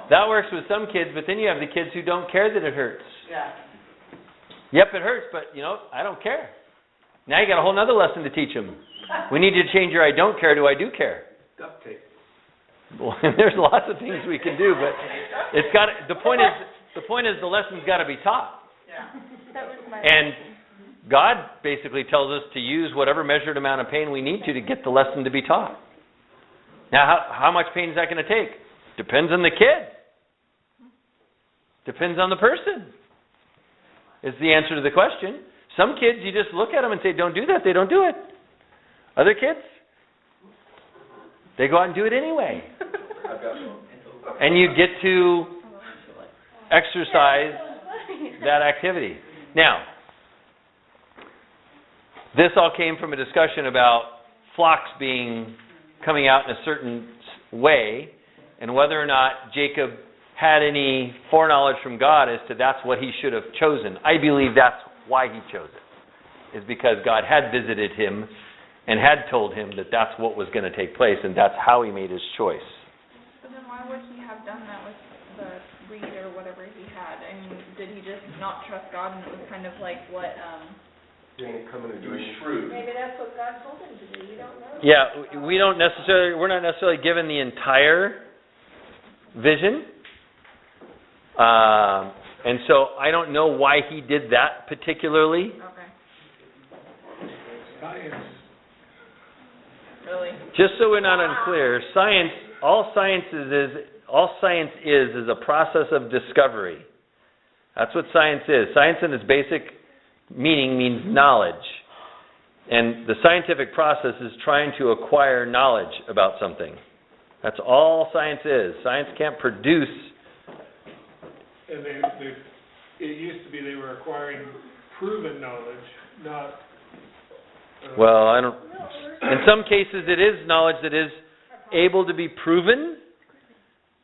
S1: that works with some kids, but then you have the kids who don't care that it hurts.
S7: Yeah.
S1: Yep, it hurts, but I don't care. Now you got a whole other lesson to teach them. We need you to change your I don't care to I do care.
S2: Duct tape.
S1: Well, there's lots of things we can do, but the point is the lesson's got to be taught.
S7: Yeah.
S6: That was my.
S1: And God basically tells us to use whatever measured amount of pain we need to get the lesson to be taught. Now, how much pain is that going to take? Depends on the kid. Depends on the person. Is the answer to the question. Some kids, you just look at them and say, don't do that. They don't do it. Other kids, they go out and do it anyway. And you get to exercise that activity. Now, this all came from a discussion about flocks coming out in a certain way, and whether or not Jacob had any foreknowledge from God as to that's what he should have chosen. I believe that's why he chose it, is because God had visited him and had told him that that's what was going to take place, and that's how he made his choice.
S11: But then why would he have done that with the reed or whatever he had? I mean, did he just not trust God, and it was kind of like what...
S2: He was shrewd.
S6: Maybe that's what God told him to do, you don't know.
S1: Yeah, we're not necessarily given the entire vision. And so I don't know why he did that particularly.
S11: Okay.
S4: Science.
S11: Really?
S1: Just so we're not unclear, all science is a process of discovery. That's what science is. Science in its basic meaning means knowledge. And the scientific process is trying to acquire knowledge about something. That's all science is. Science can't produce.
S4: And it used to be they were acquiring proven knowledge, not...
S1: Well, in some cases it is knowledge that is able to be proven,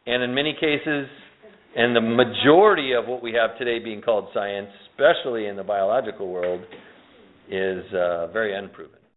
S1: and in many cases, and the majority of what we have today being called science, especially in the biological world, is very unproven.